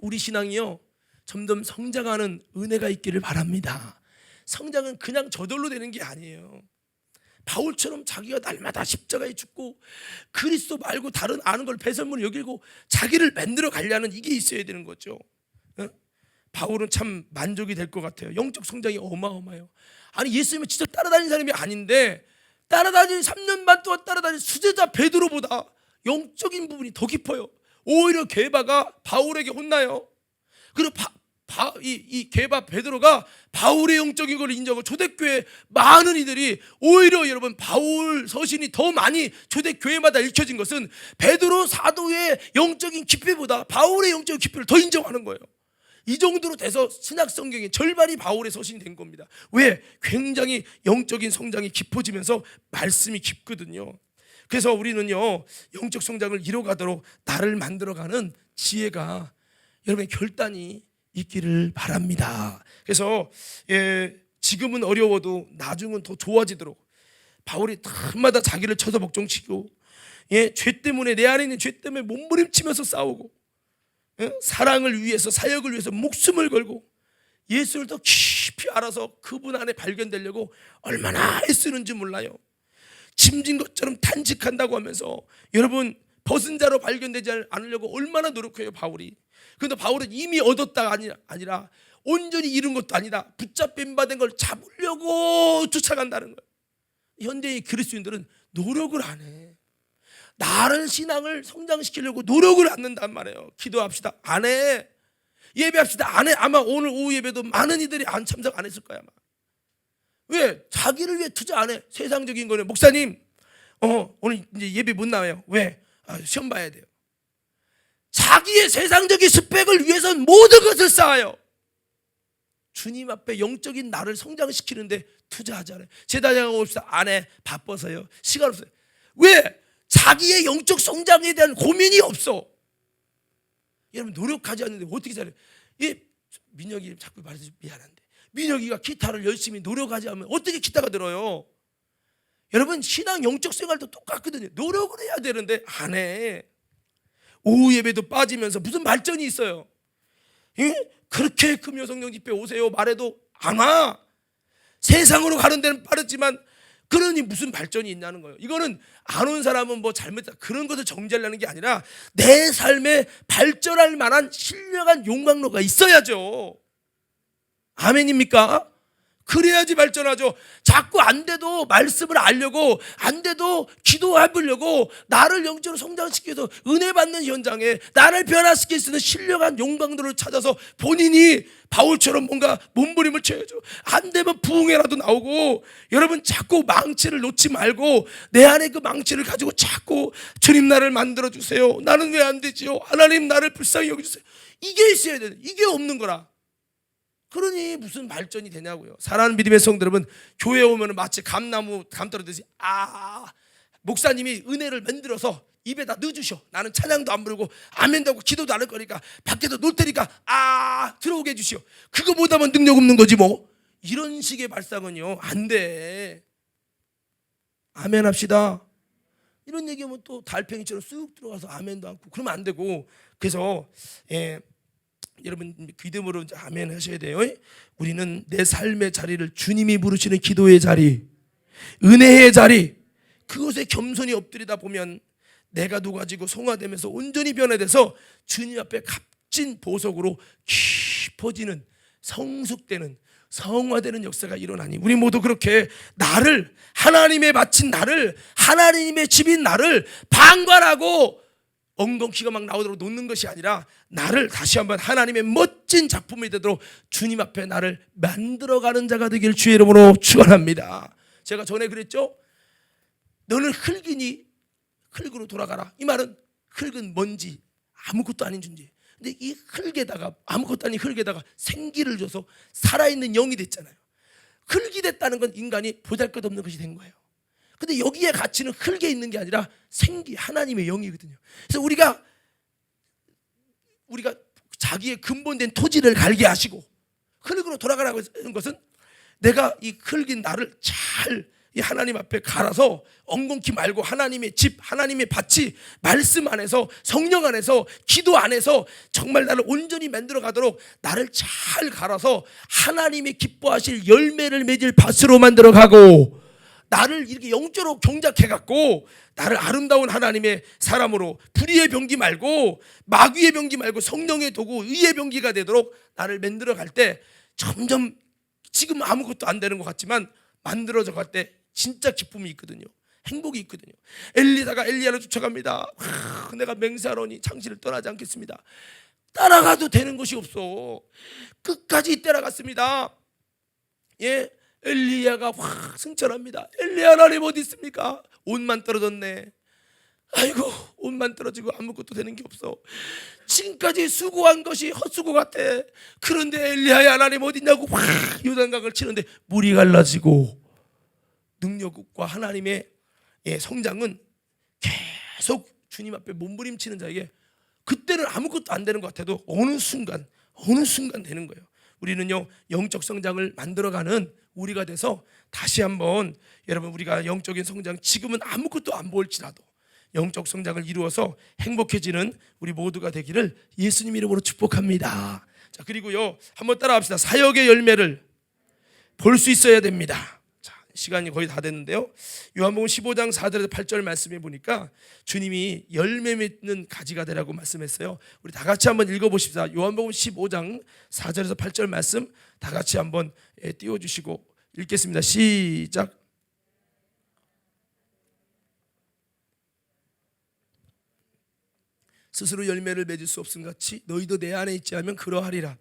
S1: 우리 신앙이요, 점점 성장하는 은혜가 있기를 바랍니다. 성장은 그냥 저절로 되는 게 아니에요. 바울처럼 자기가 날마다 십자가에 죽고 그리스도 말고 다른 아는 걸 배설물을 여기고 자기를 만들어 가려는 이게 있어야 되는 거죠. 바울은 참 만족이 될 것 같아요. 영적 성장이 어마어마해요. 아니, 예수님을 직접 따라다니는 사람이 아닌데 따라다닌 3년 반 동안 따라다닌 수제자 베드로보다 영적인 부분이 더 깊어요. 오히려 게바가 바울에게 혼나요. 그리고 이 게바 베드로가 바울의 영적인 걸 인정하고 초대교회 많은 이들이, 오히려 여러분 바울 서신이 더 많이 초대교회마다 읽혀진 것은 베드로 사도의 영적인 깊이보다 바울의 영적인 깊이를 더 인정하는 거예요. 이 정도로 돼서 신약 성경의 절반이 바울의 서신이 된 겁니다. 왜? 굉장히 영적인 성장이 깊어지면서 말씀이 깊거든요. 그래서 우리는요, 영적 성장을 이뤄가도록 나를 만들어가는 지혜가 여러분의 결단이 있기를 바랍니다. 그래서 지금은 어려워도 나중은 더 좋아지도록 바울이 날마다 자기를 쳐서 복종시키고, 죄 때문에, 내 안에 있는 죄 때문에 몸부림치면서 싸우고, 사랑을 위해서, 사역을 위해서 목숨을 걸고 예수를 더 깊이 알아서 그분 안에 발견되려고 얼마나 애쓰는지 몰라요. 짐진 것처럼 단식한다고 하면서 여러분 벗은 자로 발견되지 않으려고 얼마나 노력해요, 바울이. 그런데 바울은 이미 얻었다가 아니라 온전히 잃은 것도 아니다, 붙잡힌 바 된 걸 잡으려고 쫓아간다는 거예요. 현대의 그리스도인들은 노력을 안 해. 나를, 신앙을 성장시키려고 노력을 안 한단 말이에요. 기도합시다, 안 해. 예배합시다, 안 해. 아마 오늘 오후 예배도 많은 이들이 안 참석 안 했을 거야 아마. 왜? 자기를 위해 투자 안 해. 세상적인 거는, 목사님 오늘 이제 예배 못 나와요. 왜? 시험 봐야 돼요. 자기의 세상적인 스펙을 위해서는 모든 것을 쌓아요. 주님 앞에 영적인 나를 성장시키는데 투자하지 않아요. 제단장하고 옵시다, 안 해. 바빠서요. 시간 없어요. 왜? 자기의 영적 성장에 대한 고민이 없어. 여러분, 노력하지 않는데 어떻게 잘해요? 민혁이 자꾸 말해서 미안한데, 민혁이가 기타를 열심히 노력하지 않으면 어떻게 기타가 들어요? 여러분, 신앙 영적 생활도 똑같거든요. 노력을 해야 되는데 안 해. 오후 예배도 빠지면서 무슨 발전이 있어요? 그렇게 금요 성령 집회 오세요 말해도 안 와. 세상으로 가는 데는 빠르지만 그러니 무슨 발전이 있냐는 거예요. 이거는 안 온 사람은 뭐 잘못했다, 그런 것을 정죄하려는 게 아니라 내 삶에 발전할 만한 신령한 용광로가 있어야죠. 아멘입니까? 그래야지 발전하죠. 자꾸 안 돼도 말씀을 알려고, 안 돼도 기도해보려고 나를 영적으로 성장시켜서 은혜 받는 현장에 나를 변화시킬 수 있는 신령한 용광로를 찾아서 본인이 바울처럼 뭔가 몸부림을 쳐야죠. 안 되면 부흥회라도 나오고. 여러분, 자꾸 망치를 놓지 말고 내 안에 그 망치를 가지고 자꾸 주님 나를 만들어주세요, 나는 왜 안 되지요, 하나님 나를 불쌍히 여겨주세요, 이게 있어야 돼. 이게 없는 거라. 그러니 무슨 발전이 되냐고요. 사랑하는 믿음의 성도 여러분, 교회 오면 마치 감 떨어듯이 목사님이 은혜를 만들어서 입에다 넣어주셔. 나는 찬양도 안 부르고 아멘도 하고 기도도 안 할 거니까 밖에도 놓을 테니까 들어오게 해주시오. 그거 못하면 능력 없는 거지 뭐. 이런 식의 발상은요 안 돼. 아멘 합시다. 이런 얘기하면 또 달팽이처럼 쑥 들어가서 아멘도 않고 그러면 안 되고. 그래서 여러분 믿음으로 아멘 하셔야 돼요. 우리는 내 삶의 자리를 주님이 부르시는 기도의 자리, 은혜의 자리, 그곳에 겸손히 엎드리다 보면 내가 녹아지고 송화되면서 온전히 변화돼서 주님 앞에 값진 보석으로 깊어지는, 성숙되는, 성화되는 역사가 일어나니 우리 모두 그렇게 나를, 하나님의 바친 나를, 하나님의 집인 나를 방관하고 엉겅퀴가 막 나오도록 놓는 것이 아니라 나를 다시 한번 하나님의 멋진 작품이 되도록 주님 앞에 나를 만들어가는 자가 되길 주의 이름으로 축원합니다. 제가 전에 그랬죠. 너는 흙이니 흙으로 돌아가라. 이 말은 흙은 먼지, 아무것도 아닌 존재. 근데 이 흙에다가, 아무것도 아닌 흙에다가 생기를 줘서 살아있는 영이 됐잖아요. 흙이 됐다는 건 인간이 보잘것없는 것이 된 거예요. 근데 여기에 가치는 흙에 있는 게 아니라 생기, 하나님의 영이거든요. 그래서 우리가 자기의 근본된 토지를 갈게 하시고 흙으로 돌아가라고 하는 것은 내가 이 흙인 나를 잘 이 하나님 앞에 갈아서 엉겅퀴 말고 하나님의 집, 하나님의 밭이 말씀 안에서, 성령 안에서, 기도 안에서 정말 나를 온전히 만들어 가도록 나를 잘 갈아서 하나님의 기뻐하실 열매를 맺을 밭으로 만들어 가고, 나를 이렇게 영적으로 경작해 갖고 나를 아름다운 하나님의 사람으로, 불의의 병기 말고 마귀의 병기 말고 성령의 도구, 의의 병기가 되도록 나를 만들어 갈 때 점점 지금 아무것도 안 되는 것 같지만 만들어져 갈 때 진짜 기쁨이 있거든요. 행복이 있거든요. 엘리사가 엘리야를 쫓아갑니다. 내가 맹세하노니 당신을 떠나지 않겠습니다. 따라가도 되는 것이 없어. 끝까지 따라갔습니다. 예, 엘리야가 확 승천합니다. 엘리야 하나님 어디 있습니까? 옷만 떨어졌네. 아이고, 옷만 떨어지고 아무것도 되는 게 없어. 지금까지 수고한 것이 헛수고 같아. 그런데 엘리야의 하나님 어디 있냐고 확 요단강을 치는데 물이 갈라지고, 능력과 하나님의 성장은 계속 주님 앞에 몸부림치는 자에게 그때는 아무것도 안 되는 것 같아도 어느 순간 되는 거예요. 우리는요, 영적 성장을 만들어가는 우리가 돼서 다시 한번 여러분, 우리가 영적인 성장, 지금은 아무것도 안 보일지라도 영적 성장을 이루어서 행복해지는 우리 모두가 되기를 예수님 이름으로 축복합니다. 자, 그리고요, 한번 따라합시다. 사역의 열매를 볼 수 있어야 됩니다. 자, 시간이 거의 다 됐는데요, 요한복음 15장 4절에서 8절 말씀해 보니까 주님이 열매 맺는 가지가 되라고 말씀했어요. 우리 다 같이 한번 읽어보십시다. 요한복음 15장 4절에서 8절 말씀 다 같이 한번 띄워주시고 읽겠습니다. 시작. 스스로 열매를 맺을 수 없음 같이 너희도 내 안에 있지 않으면 그러하리라.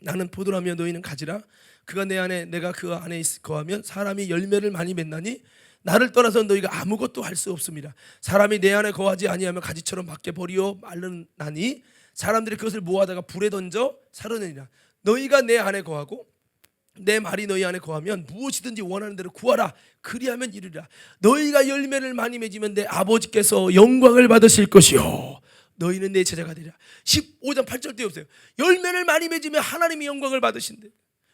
S1: 나는 포도라며 너희는 가지라. 그가 내 안에 내가 그 안에 거하면 사람이 열매를 많이 맺나니 나를 떠나서 너희가 아무것도 할 수 없습니다. 사람이 내 안에 거하지 아니하면 가지처럼 밖에 버리어 말르나니 사람들이 그것을 모아다가 불에 던져 사르느니라. 너희가 내 안에 거하고 내 말이 너희 안에 거하면 무엇이든지 원하는 대로 구하라. 그리하면 이루리라. 너희가 열매를 많이 맺으면 내 아버지께서 영광을 받으실 것이요 너희는 내 제자가 되리라. 15장 8절 띄워보세요. 열매를 많이 맺으면 하나님이 영광을 받으신대.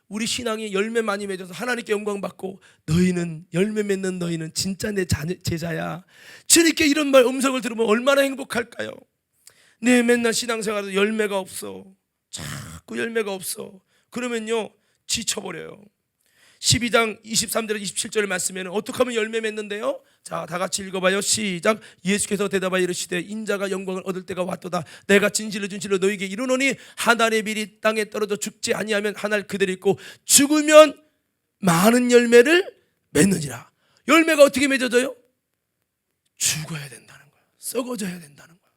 S1: 우리 신앙이 열매 많이 맺어서 하나님께 영광 받고, 너희는 열매 맺는 너희는 진짜 내 제자야. 주님께 이런 말 음성을 들으면 얼마나 행복할까요? 내 맨날 신앙생활에도 열매가 없어. 자꾸 열매가 없어. 그러면요, 지쳐버려요. 12장 23절 27절 말씀에는 어떻게 하면 열매 맺는데요? 자, 다 같이 읽어봐요. 시작. 예수께서 대답하여 이르시되 인자가 영광을 얻을 때가 왔도다. 내가 진실로 너희에게 이르노니 한 알의 밀이 땅에 떨어져 죽지 아니하면 한 알 그대로 있고 죽으면 많은 열매를 맺느니라. 열매가 어떻게 맺어져요? 죽어야 된다는 거예요. 썩어져야 된다는 거예요.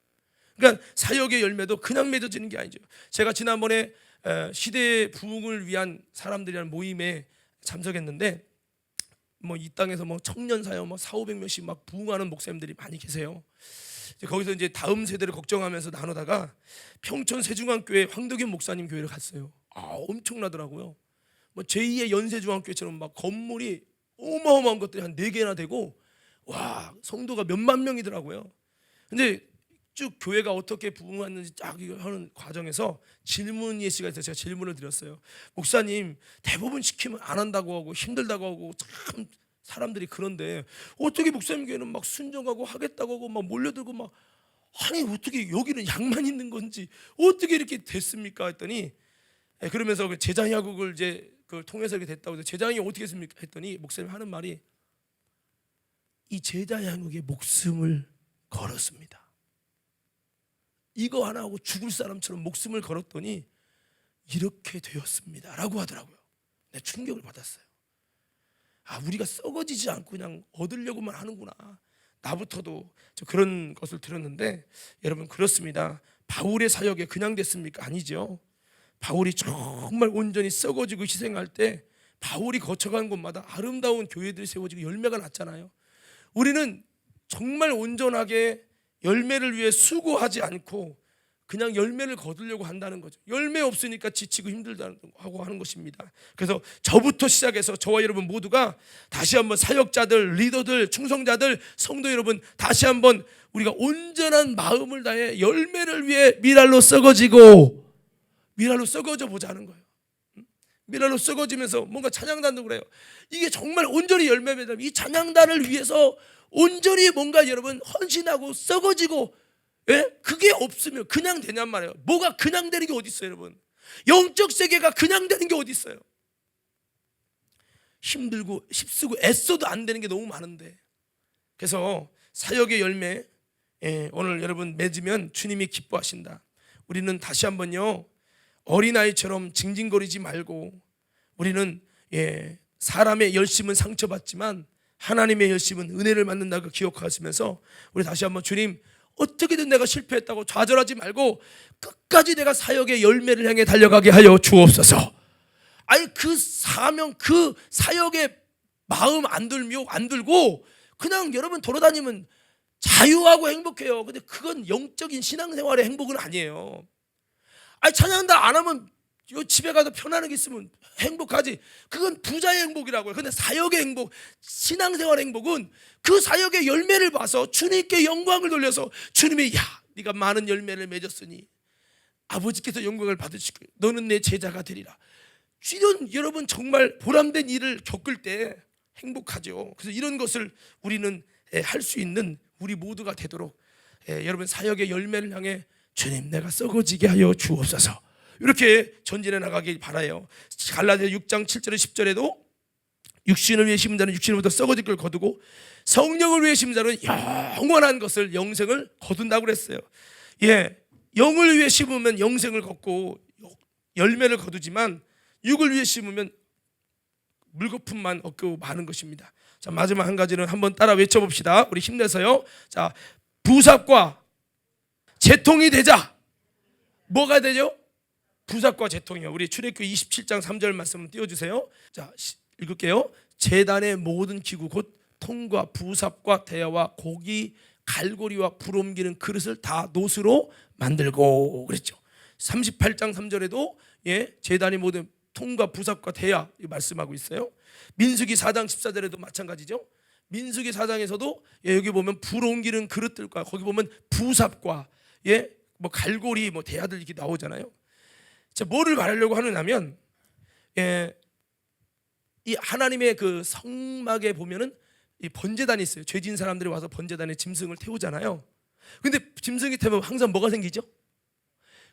S1: 그러니까 사역의 열매도 그냥 맺어지는 게 아니죠. 제가 지난번에 시대의 부흥을 위한 사람들이라는 모임에 참석했는데, 이 땅에서 청년 사역 400~500명씩 막 부흥하는 목사님들이 많이 계세요. 거기서 이제 다음 세대를 걱정하면서 나누다가 평촌 세중앙교회 황덕현 목사님 교회를 갔어요. 엄청나더라고요. 제2의 연세중앙교회처럼 막 건물이 어마어마한 것들이 한 4개나 되고, 와, 성도가 몇만 명이더라고요. 근데 쭉 교회가 어떻게 부흥하는지 쫙 하는 과정에서 질문 예시가 있어서 제가 질문을 드렸어요. 목사님, 대부분 시키면 안 한다고 하고 힘들다고 하고 참 사람들이 그런데 어떻게 목사님 교회는 막 순종하고 하겠다고 하고 막 몰려들고 막, 아니 어떻게 여기는 양만 있는 건지 어떻게 이렇게 됐습니까? 했더니, 그러면서 제자 야국을 이제 그걸 통해서 이렇게 됐다고 해서 제자형이 어떻게 했습니까? 했더니 목사님 하는 말이, 이 제자 양육에 목숨을 걸었습니다. 이거 하나 하고 죽을 사람처럼 목숨을 걸었더니 이렇게 되었습니다 라고 하더라고요. 충격을 받았어요. 우리가 썩어지지 않고 그냥 얻으려고만 하는구나. 나부터도 그런 것을 들었는데, 여러분 그렇습니다. 바울의 사역에 그냥 됐습니까? 아니죠. 바울이 정말 온전히 썩어지고 희생할 때 바울이 거쳐간 곳마다 아름다운 교회들이 세워지고 열매가 났잖아요. 우리는 정말 온전하게 열매를 위해 수고하지 않고 그냥 열매를 거두려고 한다는 거죠. 열매 없으니까 지치고 힘들다고 하는 것입니다. 그래서 저부터 시작해서 저와 여러분 모두가 다시 한번 사역자들, 리더들, 충성자들, 성도 여러분, 다시 한번 우리가 온전한 마음을 다해 열매를 위해 미랄로 썩어져 보자는 거예요. 미랄로 썩어지면서 뭔가 찬양단도 그래요. 이게 정말 온전히 열매 맺으면 이 찬양단을 위해서 온전히 뭔가 여러분 헌신하고 썩어지고, 그게 없으면 그냥 되냔 말이에요. 뭐가 그냥 되는 게 어디 있어요, 여러분? 영적 세계가 그냥 되는 게 어디 있어요? 힘들고 힘쓰고 애써도 안 되는 게 너무 많은데. 그래서 사역의 열매, 오늘 여러분 맺으면 주님이 기뻐하신다. 우리는 다시 한번요, 어린아이처럼 징징거리지 말고, 우리는 사람의 열심은 상처받지만 하나님의 열심은 은혜를 받는다고 기억하시면서 우리 다시 한번 주님, 어떻게든 내가 실패했다고 좌절하지 말고 끝까지 내가 사역의 열매를 향해 달려가게 하여 주옵소서. 그 사명, 그 사역의 마음 안 들고 그냥 여러분 돌아다니면 자유하고 행복해요. 근데 그건 영적인 신앙생활의 행복은 아니에요. 찬양다 안 하면 집에 가서 편안하게 있으면 행복하지. 그건 부자의 행복이라고요. 근데 사역의 행복, 신앙생활의 행복은 그 사역의 열매를 봐서 주님께 영광을 돌려서 주님이 네가 많은 열매를 맺었으니 아버지께서 영광을 받으실 거예요. 너는 내 제자가 되리라. 이런 여러분 정말 보람된 일을 겪을 때 행복하죠. 그래서 이런 것을 우리는 할 수 있는 우리 모두가 되도록 여러분 사역의 열매를 향해 주님, 내가 썩어지게 하여 주옵소서. 이렇게 전진해 나가길 바라요. 갈라디아 6장 7절에 10절에도 육신을 위해 심은 자는 육신으로부터 썩어질 걸 거두고 성령을 위해 심은 자는 영원한 것을, 영생을 거둔다고 그랬어요. 영을 위해 심으면 영생을 걷고 열매를 거두지만 육을 위해 심으면 물거품만 얻고 마는 것입니다. 자, 마지막 한 가지는 한번 따라 외쳐봅시다. 우리 힘내서요. 자, 부삽과 재통이 되자. 뭐가 되죠? 부삽과 재통이요. 우리 출애굽기 27장 3절 말씀 띄워주세요. 자, 읽을게요. 제단의 모든 기구 곧 통과 부삽과 대야와 고기 갈고리와 불 옮기는 그릇을 다 노스로 만들고 그랬죠. 38장 3절에도 제단의 모든 통과 부삽과 대야 말씀하고 있어요. 민수기 4장 14절에도 마찬가지죠. 민수기 4장에서도 여기 보면 불 옮기는 그릇들과 거기 보면 부삽과 뭐 갈고리 뭐 대야들 이렇게 나오잖아요. 자, 뭐를 말하려고 하느냐면 이 하나님의 그 성막에 보면은 이 번제단이 있어요. 죄진 사람들이 와서 번제단에 짐승을 태우잖아요. 근데 짐승이 태우면 항상 뭐가 생기죠?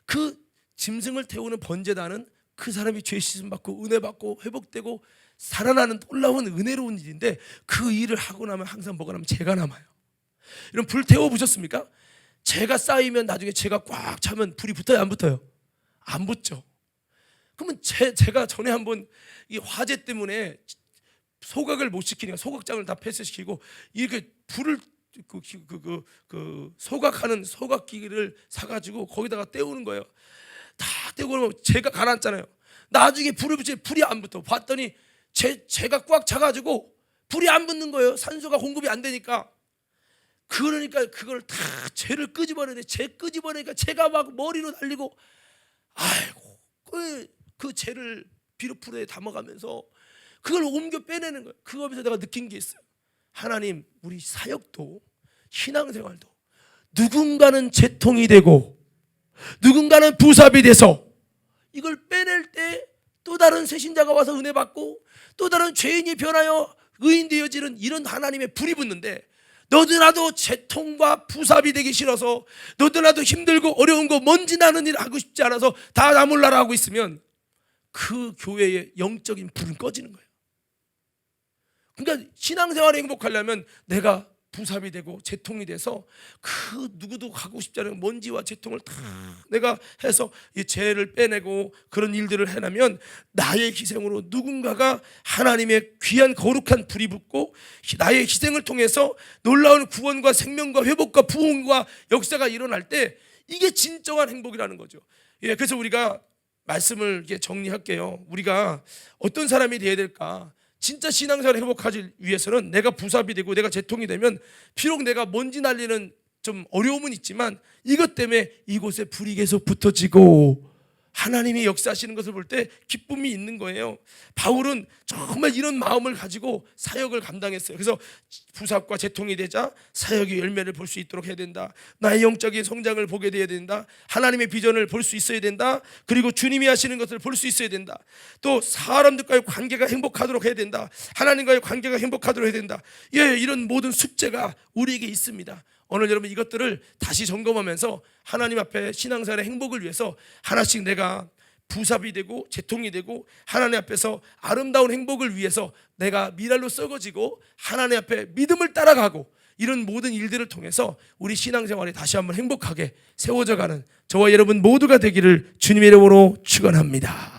S1: 그 짐승을 태우는 번제단은 그 사람이 죄 씻음 받고 은혜 받고 회복되고 살아나는 놀라운 은혜로운 일인데, 그 일을 하고 나면 항상 뭐가 나면 죄가 남아요. 이런 불 태워 보셨습니까? 죄가 쌓이면 나중에 죄가 꽉 차면 불이 붙어요, 안 붙어요? 안 붙죠. 그러면 제가 전에 한번 이 화재 때문에 소각을 못 시키니까 소각장을 다 폐쇄시키고 이렇게 불을 그 소각하는 소각기를 사가지고 거기다가 떼우는 거예요. 다 떼고 제가 가라앉잖아요. 나중에 불을 붙이면 불이 안 붙어. 봤더니 제가 꽉 차가지고 불이 안 붙는 거예요. 산소가 공급이 안 되니까. 그러니까 그걸 다 죄를 끄집어내는데, 죄 끄집어내니까 제가 막 머리로 날리고, 아이고 그 죄를 비루풀에 담아가면서 그걸 옮겨 빼내는 거예요. 그거면서 내가 느낀 게 있어요. 하나님, 우리 사역도 신앙생활도 누군가는 재통이 되고 누군가는 부삽이 돼서 이걸 빼낼 때 또 다른 새신자가 와서 은혜 받고 또 다른 죄인이 변하여 의인 되어지는 이런 하나님의 불이 붙는데, 너도 나도 재통과 부삽이 되기 싫어서 너도 나도 힘들고 어려운 거 먼지 나는 일 하고 싶지 않아서 다 나 몰라라 하고 있으면 그 교회의 영적인 불은 꺼지는 거예요. 그러니까 신앙생활에 행복하려면 내가 부삽이 되고 재통이 돼서 그 누구도 가고 싶지 않은 먼지와 재통을 다 내가 해서 이 죄를 빼내고 그런 일들을 해나면 나의 희생으로 누군가가 하나님의 귀한 거룩한 불이 붙고 나의 희생을 통해서 놀라운 구원과 생명과 회복과 부흥과 역사가 일어날 때 이게 진정한 행복이라는 거죠. 예, 그래서 우리가 말씀을 이렇게 정리할게요. 우리가 어떤 사람이 되어야 될까? 진짜 신앙생활을 회복하기 위해서는 내가 부삽이 되고 내가 재통이 되면 비록 내가 먼지 날리는 좀 어려움은 있지만 이것 때문에 이곳에 불이 계속 붙어지고 하나님이 역사하시는 것을 볼 때 기쁨이 있는 거예요. 바울은 정말 이런 마음을 가지고 사역을 감당했어요. 그래서 부삽과 재통이 되자 사역의 열매를 볼 수 있도록 해야 된다. 나의 영적인 성장을 보게 돼야 된다. 하나님의 비전을 볼 수 있어야 된다. 그리고 주님이 하시는 것을 볼 수 있어야 된다. 또 사람들과의 관계가 행복하도록 해야 된다. 하나님과의 관계가 행복하도록 해야 된다. 예, 이런 모든 숙제가 우리에게 있습니다. 오늘 여러분 이것들을 다시 점검하면서 하나님 앞에 신앙생활의 행복을 위해서 하나씩 내가 부삽이 되고 재통이 되고 하나님 앞에서 아름다운 행복을 위해서 내가 미랄로 썩어지고 하나님 앞에 믿음을 따라가고 이런 모든 일들을 통해서 우리 신앙생활이 다시 한번 행복하게 세워져가는 저와 여러분 모두가 되기를 주님의 이름으로 축원합니다.